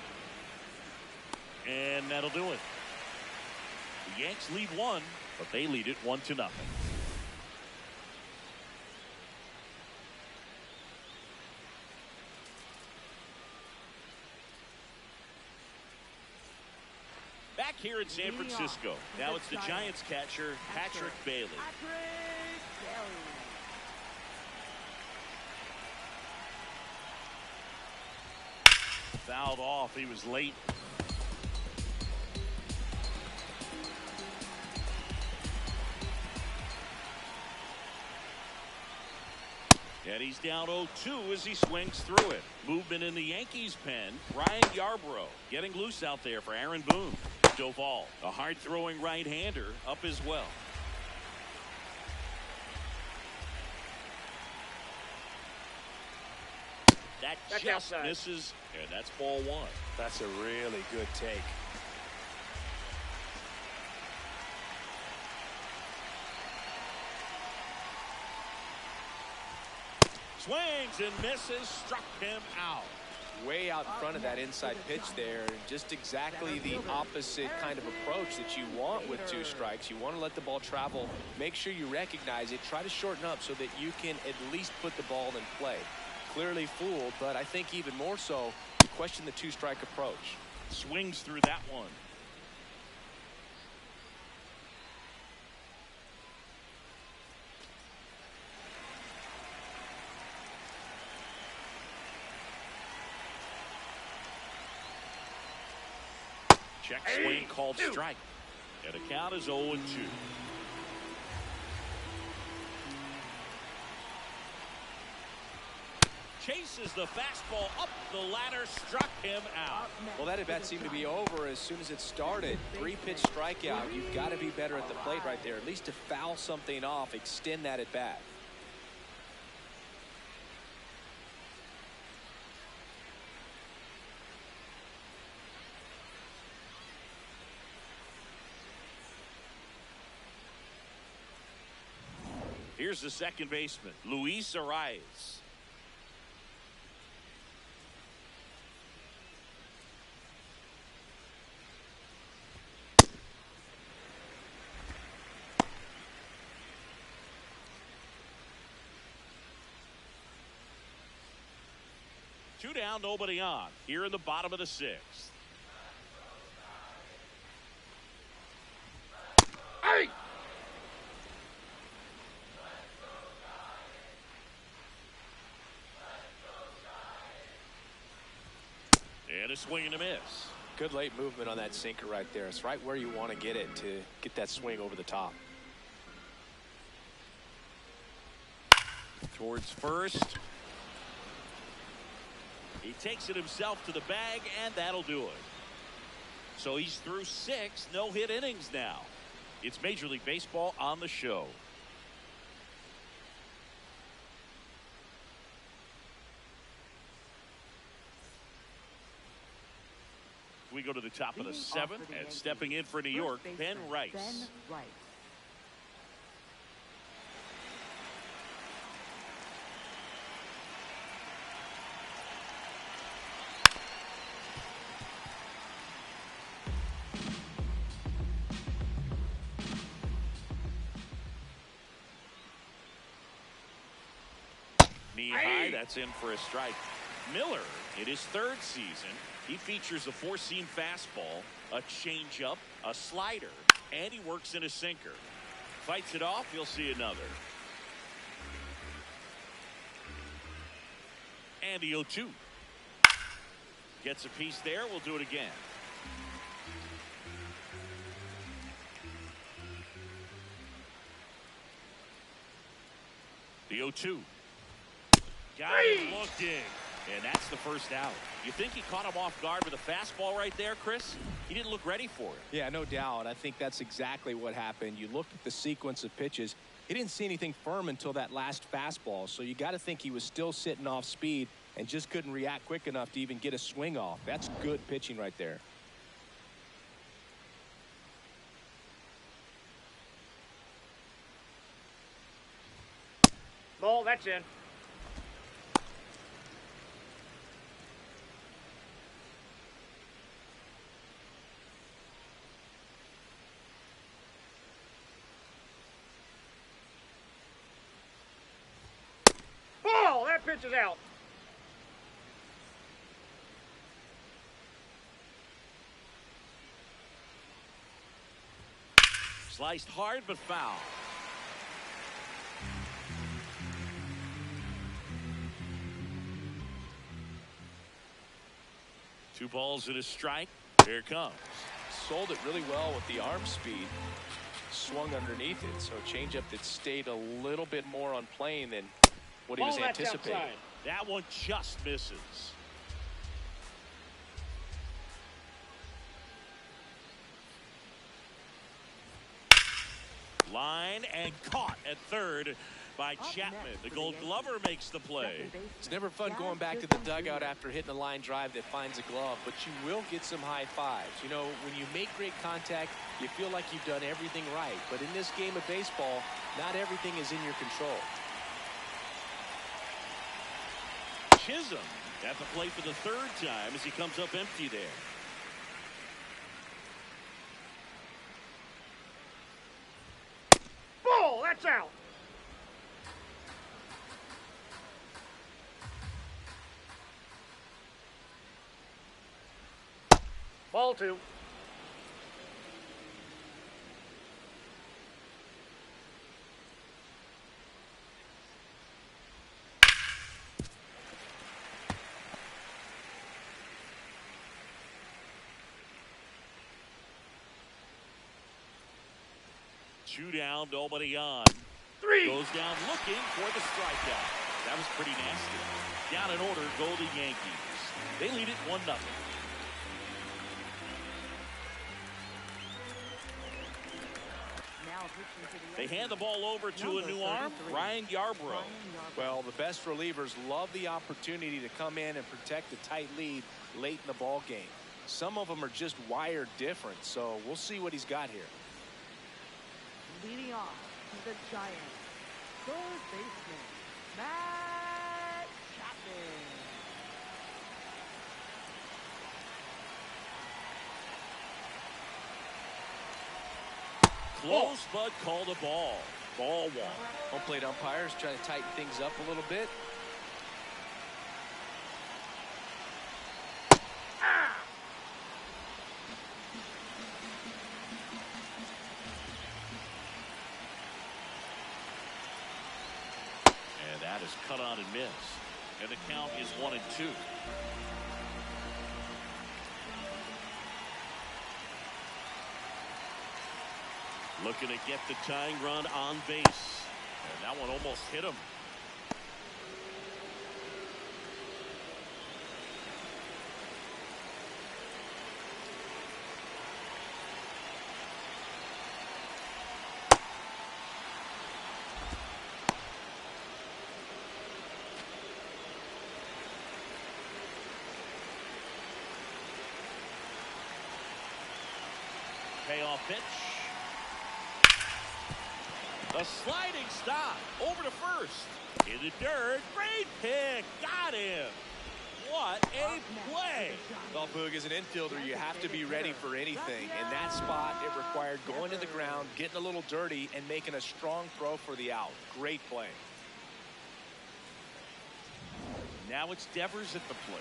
And that'll do it. The Yanks lead 1, but they lead it 1-0. Back here in San Francisco. Now it's the Giants catcher, Patrick Bailey. Fouled off. He was late. And he's down 0-2 as he swings through it. Movement in the Yankees pen. Ryan Yarbrough getting loose out there for Aaron Boone. Doval, a hard-throwing right-hander, up as well. That That's just outside. misses, and that's ball 1. That's a really good take. Swings and misses, struck him out. Way out in front of that inside pitch there, and just exactly the opposite kind of approach that you want with 2 strikes. You want to let the ball travel, make sure you recognize it, try to shorten up so that you can at least put the ball in play. Clearly fooled, but I think even more so, you question the 2-strike approach. Swings through that one. Check swing called strike. And the count is 0-2. Chases the fastball up the ladder, struck him out. Well, that at bat seemed to be over as soon as it started. 3-pitch strikeout. You've got to be better at the plate right there. At least to foul something off, extend that at bat. Here's the second baseman, Luis Arias. Two down, nobody on. Here in the bottom of the 6th. Hey! And a swing and a miss. Good late movement on that sinker right there. It's right where you want to get it to get that swing over the top. Towards first. He takes it himself to the bag, and that'll do it. So he's through 6 no-hit innings now. It's Major League Baseball on the show. We go to the top of the 7th, and stepping in for New York, Ben Rice. Knee high, that's in for a strike. Miller, in his third season, he features a four-seam fastball, a changeup, a slider, and he works in a sinker. Fights it off, you'll see another. And the 0-2. Gets a piece there, we'll do it again. The 0-2. Got him looking. And that's the first out. You think he caught him off guard with a fastball right there, Chris? He didn't look ready for it. Yeah, no doubt. I think that's exactly what happened. You looked at the sequence of pitches. He didn't see anything firm until that last fastball. So you got to think he was still sitting off speed and just couldn't react quick enough to even get a swing off. That's good pitching right there. Ball, that's in. Ball, that pitch is out. Sliced hard but foul. Two balls and a strike. Here it comes. Sold it really well with the arm speed. Swung underneath it. So changeup that stayed a little bit more on plane than what he was anticipating. Outside. That one just misses. Line and caught at third by Chapman. The Gold Glover makes the play. It's never fun going back to the dugout after hitting a line drive that finds a glove, but you will get some high fives. You know, when you make great contact, you feel like you've done everything right. But in this game of baseball, not everything is in your control. Chisholm at the plate for the third time as he comes up empty there. Ball, that's out. Ball 2. Two down, nobody on. 3. Goes down looking for the strikeout. That was pretty nasty. Down in order, go the Yankees. They lead it 1-0. They hand the ball over to a new arm, Ryan Yarbrough. Well, the best relievers love the opportunity to come in and protect a tight lead late in the ball game. Some of them are just wired different, so we'll see what he's got here. Leading off to the Giants, third baseman, Matt Chapman. Close, but called a ball. Ball 1. Home plate umpires trying to tighten things up a little bit. And that is cut on and missed. And the count is 1-2. Looking to get the tying run on base. And that one almost hit him. Payoff pitch. A sliding stop over to first. In the dirt. Great pick. Got him. What a play. Well, Boog, as an infielder, you have to be ready for anything. In that spot, it required going to the ground, getting a little dirty, and making a strong throw for the out. Great play. Now it's Devers at the plate.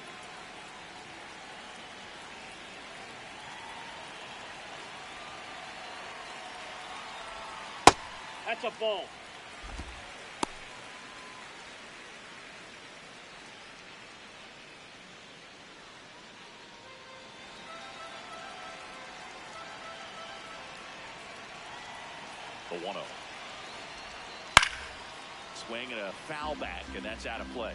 That's a ball. The 1-0. Swing and a foul back, and that's out of play.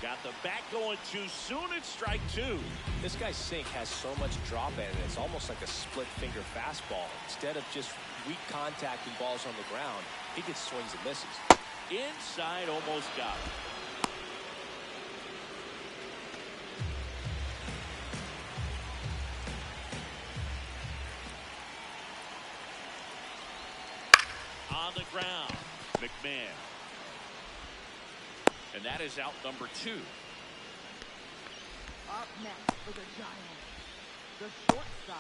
Got the bat going too soon. It's strike 2. This guy's sink has so much drop in it. It's almost like a split finger fastball. Instead of just weak contact and balls on the ground, he gets swings and misses. Inside, almost got it. On the ground, McMahon. And that is out number 2. Up next for the Giants, the shortstop,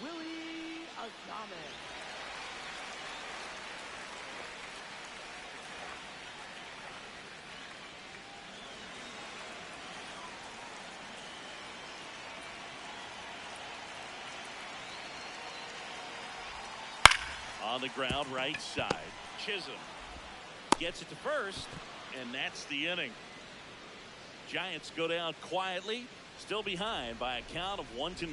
Willie Adames. On the ground, right side. Chisholm gets it to first, and that's the inning. Giants go down quietly, still behind by a count of 1-0.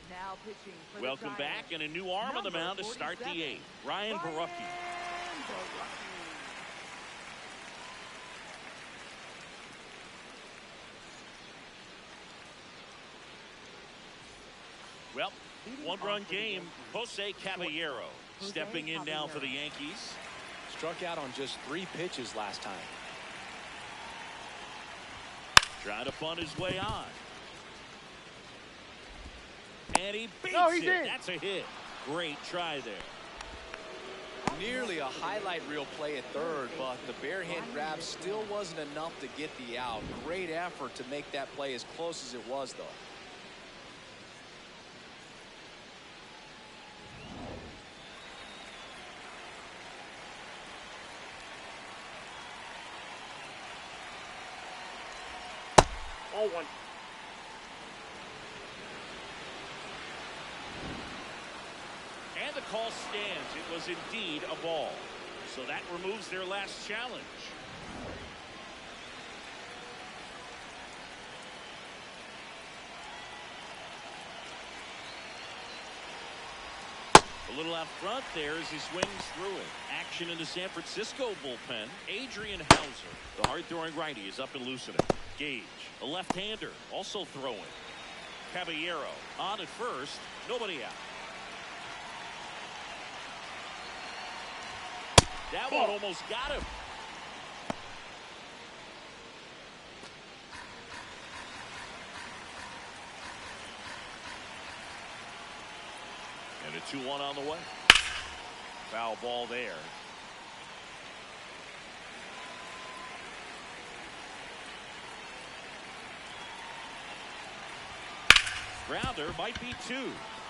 Now pitching for Welcome the back, Giants, and a new arm on the mound to start the 47, 8th. Ryan Barucki. Well, one-run game. Jose Caballero stepping in now for the Yankees. Struck out on just 3 pitches last time. Trying to bunt his way on. And he beats he's it. in. That's a hit. Great try there. Nearly a highlight reel play at third, but the bare hand grab still wasn't enough to get the out. Great effort to make that play as close as it was, though. Oh, 1. And the call stands. It was indeed a ball. So that removes their last challenge. A little out front there as he swings through it. Action in the San Francisco bullpen. Adrian Hauser, the hard-throwing righty, is up and loosening. Gage, a left-hander, also throwing. Caballero on at first. Nobody out. That one almost got him. And a 2-1 on the way. Foul ball there. Grounder might be 2.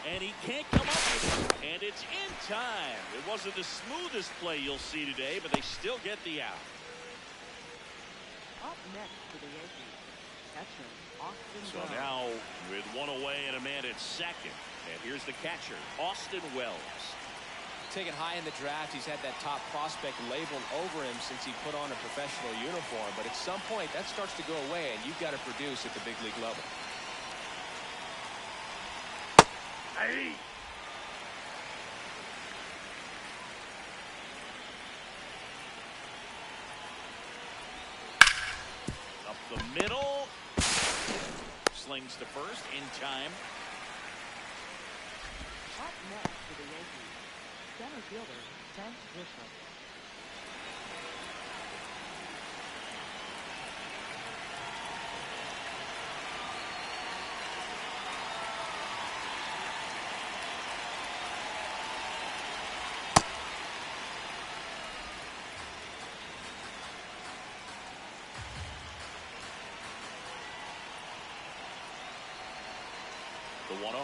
And he can't come up with it. And it's in time. It wasn't the smoothest play you'll see today, but they still get the out. Up next for the Yankees, catcher, Austin So Wells. now with 1 away and a man at second. And here's the catcher, Austin Wells. Taken high in the draft, he's had that top prospect labeled over him since he put on a professional uniform. But at some point, that starts to go away, and you've got to produce at the big league level. Hey. Up the middle. Slings to first in time. Up next for the Yankees, center fielder, Trent Bishop. The 1-0.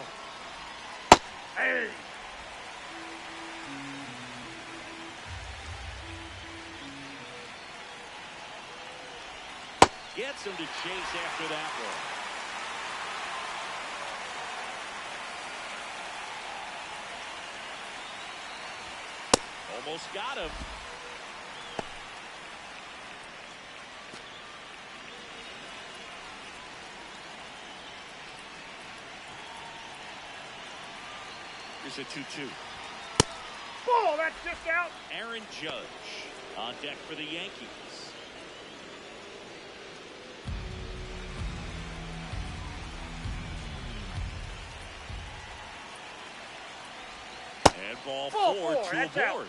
Hey! Gets him to chase after that one. Almost got him. Here's a 2-2. Oh, that's just out. Aaron Judge on deck for the Yankees. And ball four to that's a out. board.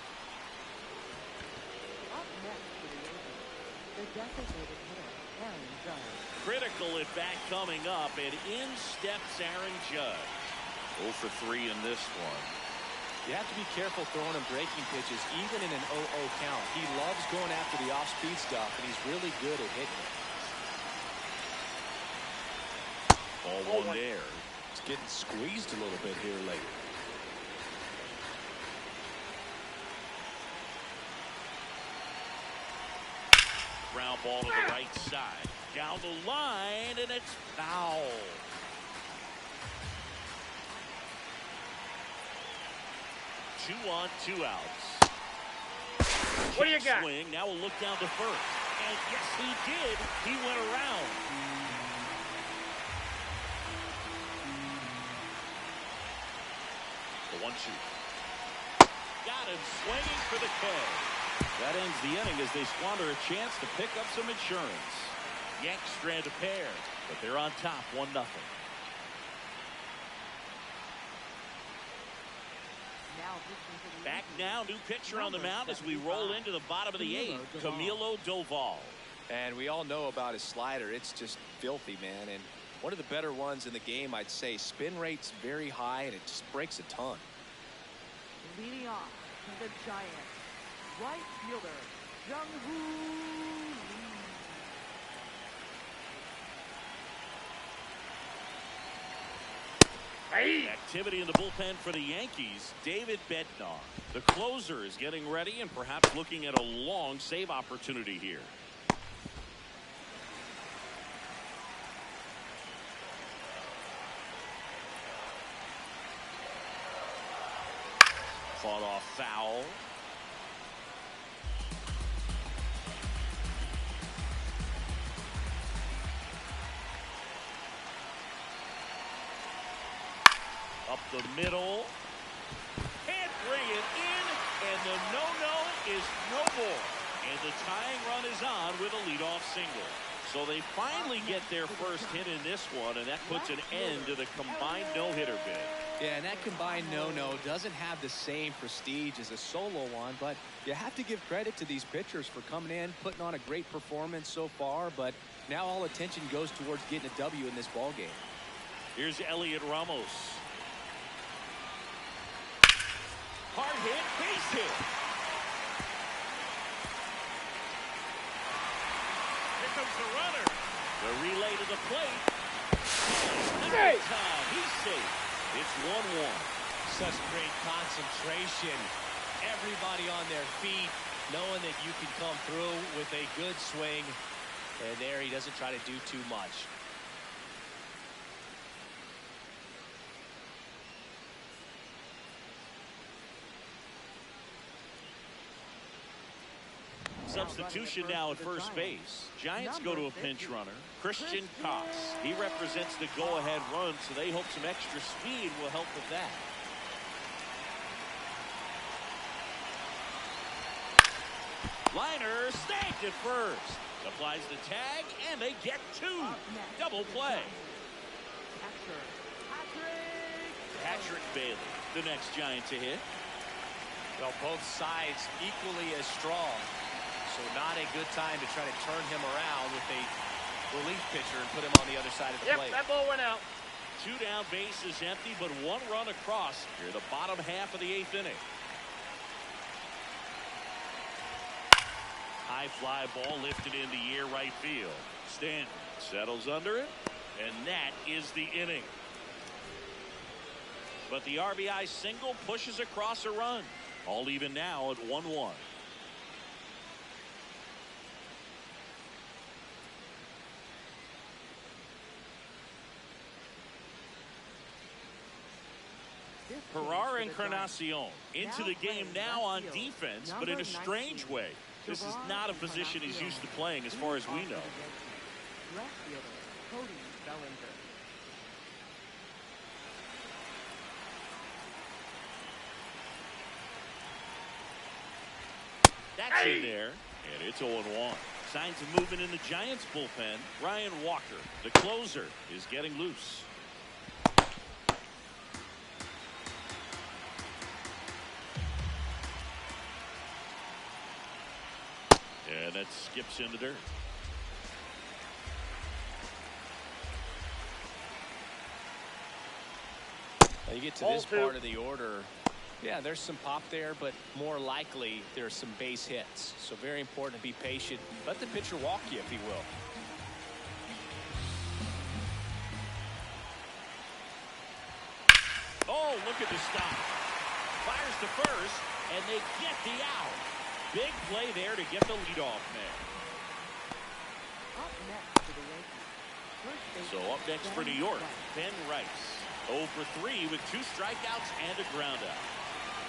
Up next for the Yankees, the designated hitter, Aaron Judge. Critical at bat coming up, and in steps Aaron Judge. 0 for 3 in this one. You have to be careful throwing him breaking pitches, even in an 0-0 count. He loves going after the off-speed stuff, and he's really good at hitting it. Ball one there. It's getting squeezed a little bit here lately. Ground ball to the right side. Down the line, and it's foul. Two on, 2 outs. What do you got? Swing. Now we'll look down to first. And yes, he did. He went around. The 1-2. Got him swinging for the K. That ends the inning as they squander a chance to pick up some insurance. Yanks strand a pair, but they're on top 1-0. Back now, new pitcher on the mound as we roll into the bottom of the 8th, Camilo Doval. And we all know about his slider. It's just filthy, man. And one of the better ones in the game, I'd say. Spin rate's very high, and it just breaks a ton. Leading off the Giants, right fielder, Jung-Hoo Lee. Hey! Activity in the bullpen for the Yankees, David Bednar. The closer is getting ready and perhaps looking at a long save opportunity here. Fought off foul. Up the middle. Can't bring it in, and the no-no is no more. And the tying run is on with a leadoff single. So they finally get their first hit in this one, and that puts an end to the combined no-hitter bid. Yeah, and that combined no-no doesn't have the same prestige as a solo one, but you have to give credit to these pitchers for coming in, putting on a great performance so far, but now all attention goes towards getting a W in this ballgame. Here's Elliot Ramos. Hard hit, base hit. Here comes the runner. The relay to the plate. Hey! Time. He's safe. It's 1-1. Such great concentration. Everybody on their feet, knowing that you can come through with a good swing. And there he doesn't try to do too much. Substitution now at first base. Giants go to a pinch runner. Christian Koss. He represents the go-ahead run, so they hope some extra speed will help with that. Liner snagged at first. Applies the tag, and they get 2. Double play. Patrick Bailey, the next Giant to hit. Well, both sides equally as strong. So not a good time to try to turn him around with a relief pitcher and put him on the other side of the plate. That ball went out. 2 down, bases empty, but 1 run across here, the bottom half of the 8th inning. High fly ball lifted into near right field. Stanton settles under it, and that is the inning. But the RBI single pushes across a run. All even now at 1-1. Ferrar Encarnacion into the game now on defense, but in a strange way. This is not a position he's used to playing as far as we know. That's in there, and it's 0-1. Signs of movement in the Giants bullpen. Ryan Walker, the closer, is getting loose. And that skips in the dirt. Now you get to this part of the order. Yeah, there's some pop there, but more likely there's some base hits. So very important to be patient. Let the pitcher walk you, if he will. Oh, look at the stop. Fires to first, and they get the out. Big play there to get the leadoff man. Up next for the Yankees. So up next for New York, Ben Rice. 0 for 3 with 2 strikeouts and a ground out.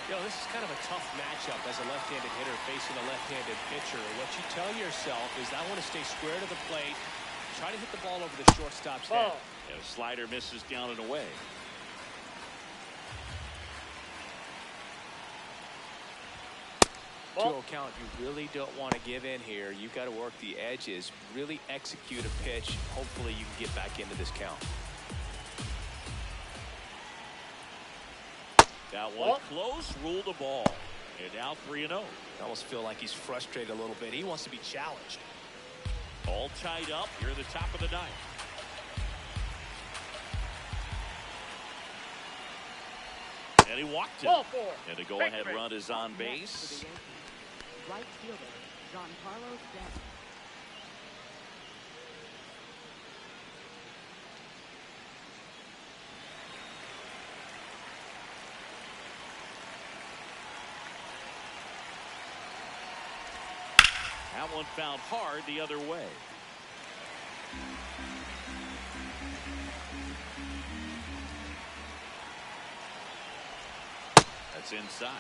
You know, this is kind of a tough matchup as a left-handed hitter facing a left-handed pitcher. What you tell yourself is, I want to stay square to the plate, try to hit the ball over the shortstop's head. And a slider misses down and away. To count, you really don't want to give in here. You've got to work the edges, really execute a pitch. Hopefully you can get back into this count. That one close, ruled the ball. And now 3-0. I almost feel like he's frustrated a little bit. He wants to be challenged. All tied up here at the top of the ninth. And he walked it. And the go-ahead run is on base. Right fielder, Giancarlo Stanton. That one found hard the other way. That's inside.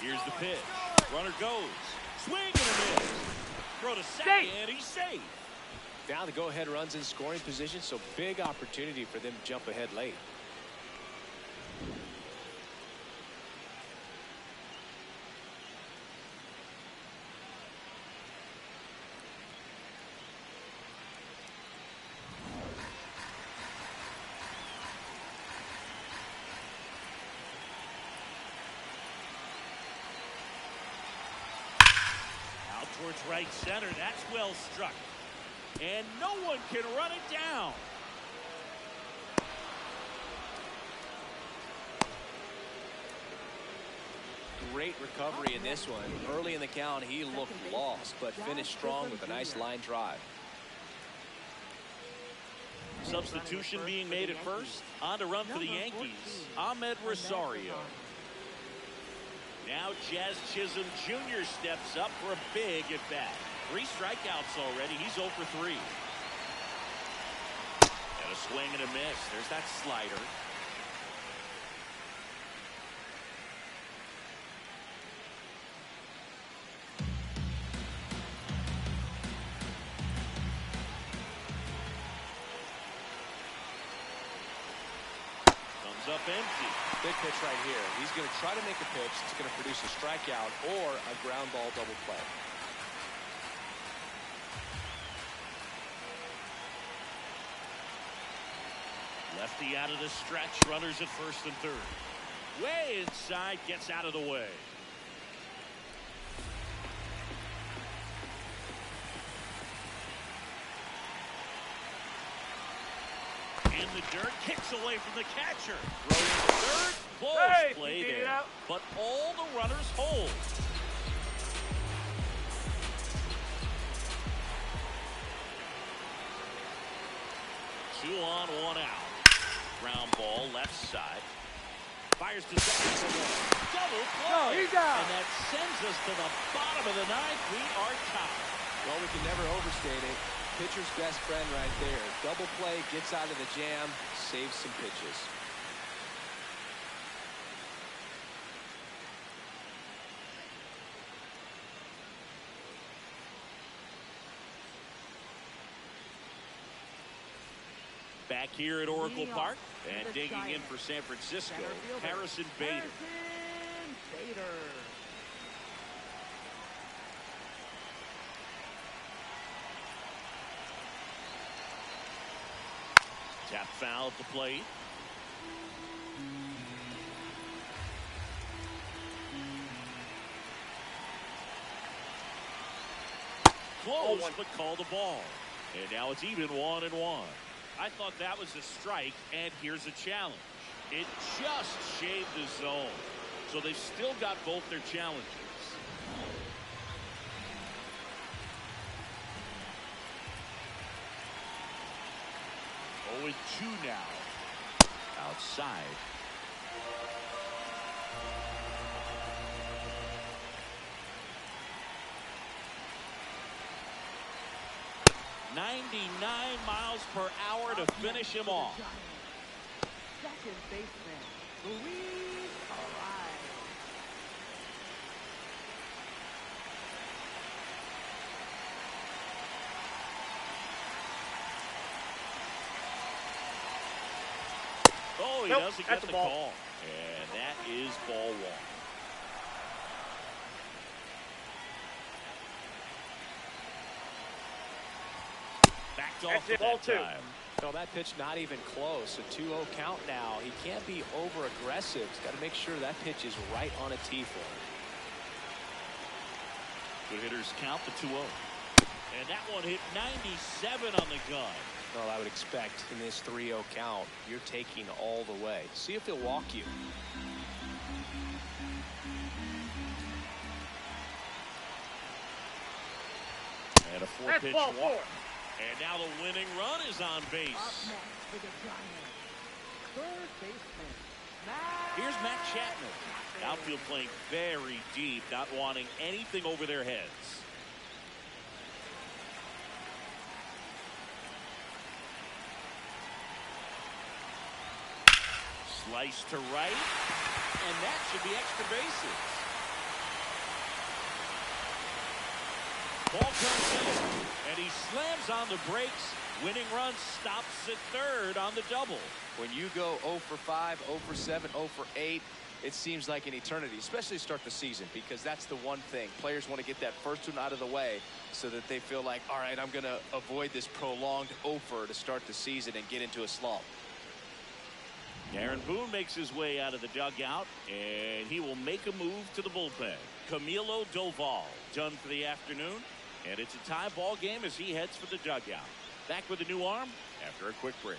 Here's the pitch. Runner goes. Swing and a miss. Throw to second, and he's safe. Now the go-ahead run's in scoring position, so big opportunity for them to jump ahead late. Towards right center. That's well struck. And no one can run it down. Great recovery in this one. Early in the count, he looked lost, but finished strong with a nice line drive. Substitution being made at first. On to run for the Yankees, Ahmed Rosario. Now Jazz Chisholm Jr. steps up for a big at-bat. 3 strikeouts already. He's 0 for 3. And a swing and a miss. There's that slider. Comes up empty. Big pitch right here. He's going to try to make a pitch that's going to produce a strikeout or a ground ball double play. Lefty out of the stretch. Runners at first and third. Way inside. Gets out of the way. In the dirt, kicks away from the catcher. Throws to third, close play there. But all the runners hold. ball left side. Fires to second for one. Double play. No, he's out. And that sends us to the bottom of the ninth. We are tied. Well, we can never overstate it. Pitcher's best friend right there. Double play, gets out of the jam, saves some pitches. Back here at Oracle Park, and digging in for San Francisco, Harrison Bader. Tap foul at the plate. Close, but called the ball. And now it's even 1-1. I thought that was a strike, and here's a challenge. It just shaved the zone. So they've still got both their challenges. 0-2 now. Outside. mph to finish him off. Second baseman, Luis arrives. Oh, he doesn't get the call. And that is ball one. Backed off at that time. So that pitch not even close. A 2-0 count now. He can't be over aggressive. He's got to make sure that pitch is right on a tee for him. Good hitters count the 2-0. And that one hit 97 on the gun. Well, I would expect in this 3-0 count, you're taking all the way. See if he'll walk you. And a 4-pitch walk. And now the winning run is on base. Up next for the Giants, third baseman, Here's Matt Chapman. Outfield playing very deep, not wanting anything over their heads. Slice to right, and that should be extra bases. Ball comes in, and he slams on the brakes. Winning run stops at third on the double. When you go 0 for 5, 0 for 7, 0 for 8, it seems like an eternity, especially to start the season, because that's the one thing. Players want to get that first one out of the way so that they feel like, all right, I'm going to avoid this prolonged 0 for to start the season and get into a slump. Aaron Boone makes his way out of the dugout, and he will make a move to the bullpen. Camilo Doval done for the afternoon, and it's a tie ball game as he heads for the dugout. Back with a new arm after a quick break.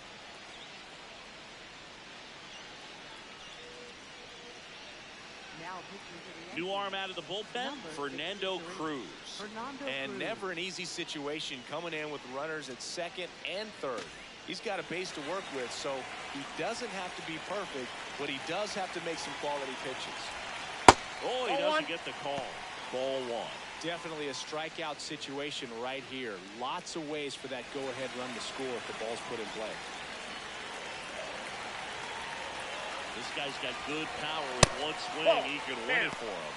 New arm out of the bullpen, Fernando Cruz. And never an easy situation coming in with runners at second and third. He's got a base to work with, so he doesn't have to be perfect, but he does have to make some quality pitches. Oh, he doesn't get the call. Ball one. Definitely a strikeout situation right here. Lots of ways for that go-ahead run to score if the ball's put in play. This guy's got good power with one swing. He can win it for him.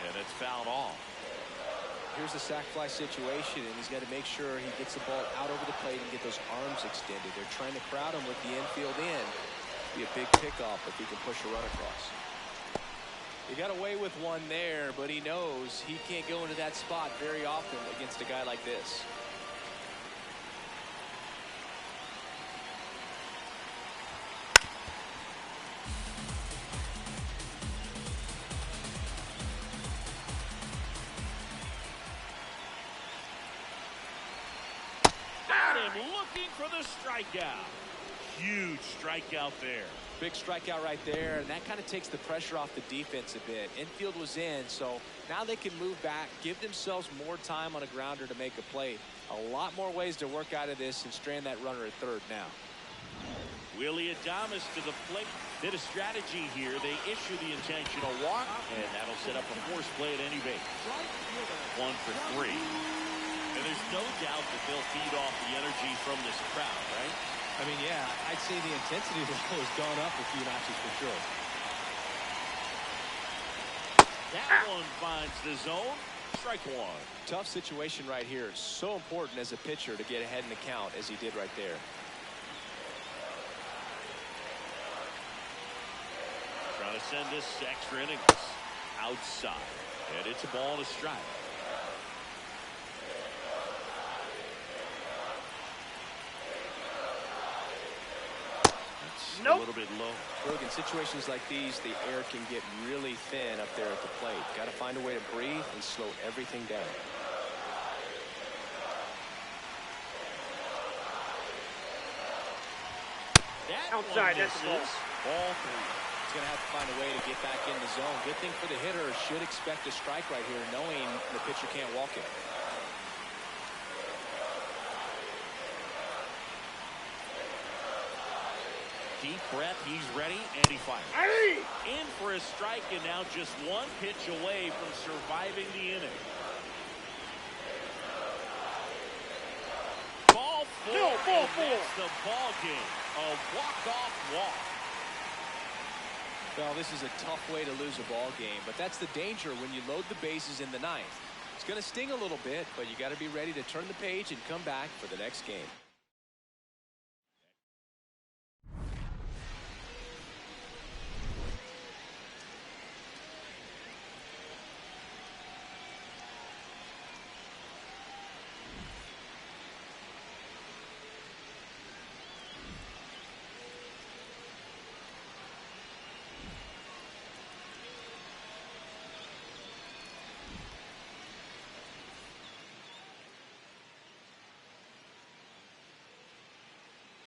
And it's fouled off. Here's a sac fly situation, and he's got to make sure he gets the ball out over the plate and get those arms extended. They're trying to crowd him with the infield in. Be a big pickoff if he can push a run across. He got away with one there, but he knows he can't go into that spot very often against a guy like this. Looking for the strikeout. huge strikeout there. Big strikeout right there, and that kind of takes the pressure off the defense a bit. Infield was in, so now they can move back, give themselves more time on a grounder to make a play. A lot more ways to work out of this and strand that runner at third now. Willie Adames to the plate. Bit of strategy here. They issue the intentional walk, and that'll set up a force play at any base. 1 for 3. And there's no doubt that they'll feed off the energy from this crowd, right? I mean, yeah, I'd say the intensity level has gone up a few notches for sure. That one finds the zone. Strike 1. Tough situation right here. So important as a pitcher to get ahead in the count as he did right there. Trying to send this extra innings outside. And it's a ball and a strike. A little bit low. Look, in situations like these, the air can get really thin up there at the plate. Got to find a way to breathe and slow everything down. That outside, one that's the ball. Ball 3. He's going to have to find a way to get back in the zone. Good thing for the hitter, should expect a strike right here, knowing the pitcher can't walk it. Deep breath, he's ready, and he fires. Hey! In for a strike, and now just one pitch away from surviving the inning. Ball 4, No, ball and 4. that's the ball game. A walk-off walk. Well, this is a tough way to lose a ball game, but that's the danger when you load the bases in the ninth. It's going to sting a little bit, but you got to be ready to turn the page and come back for the next game.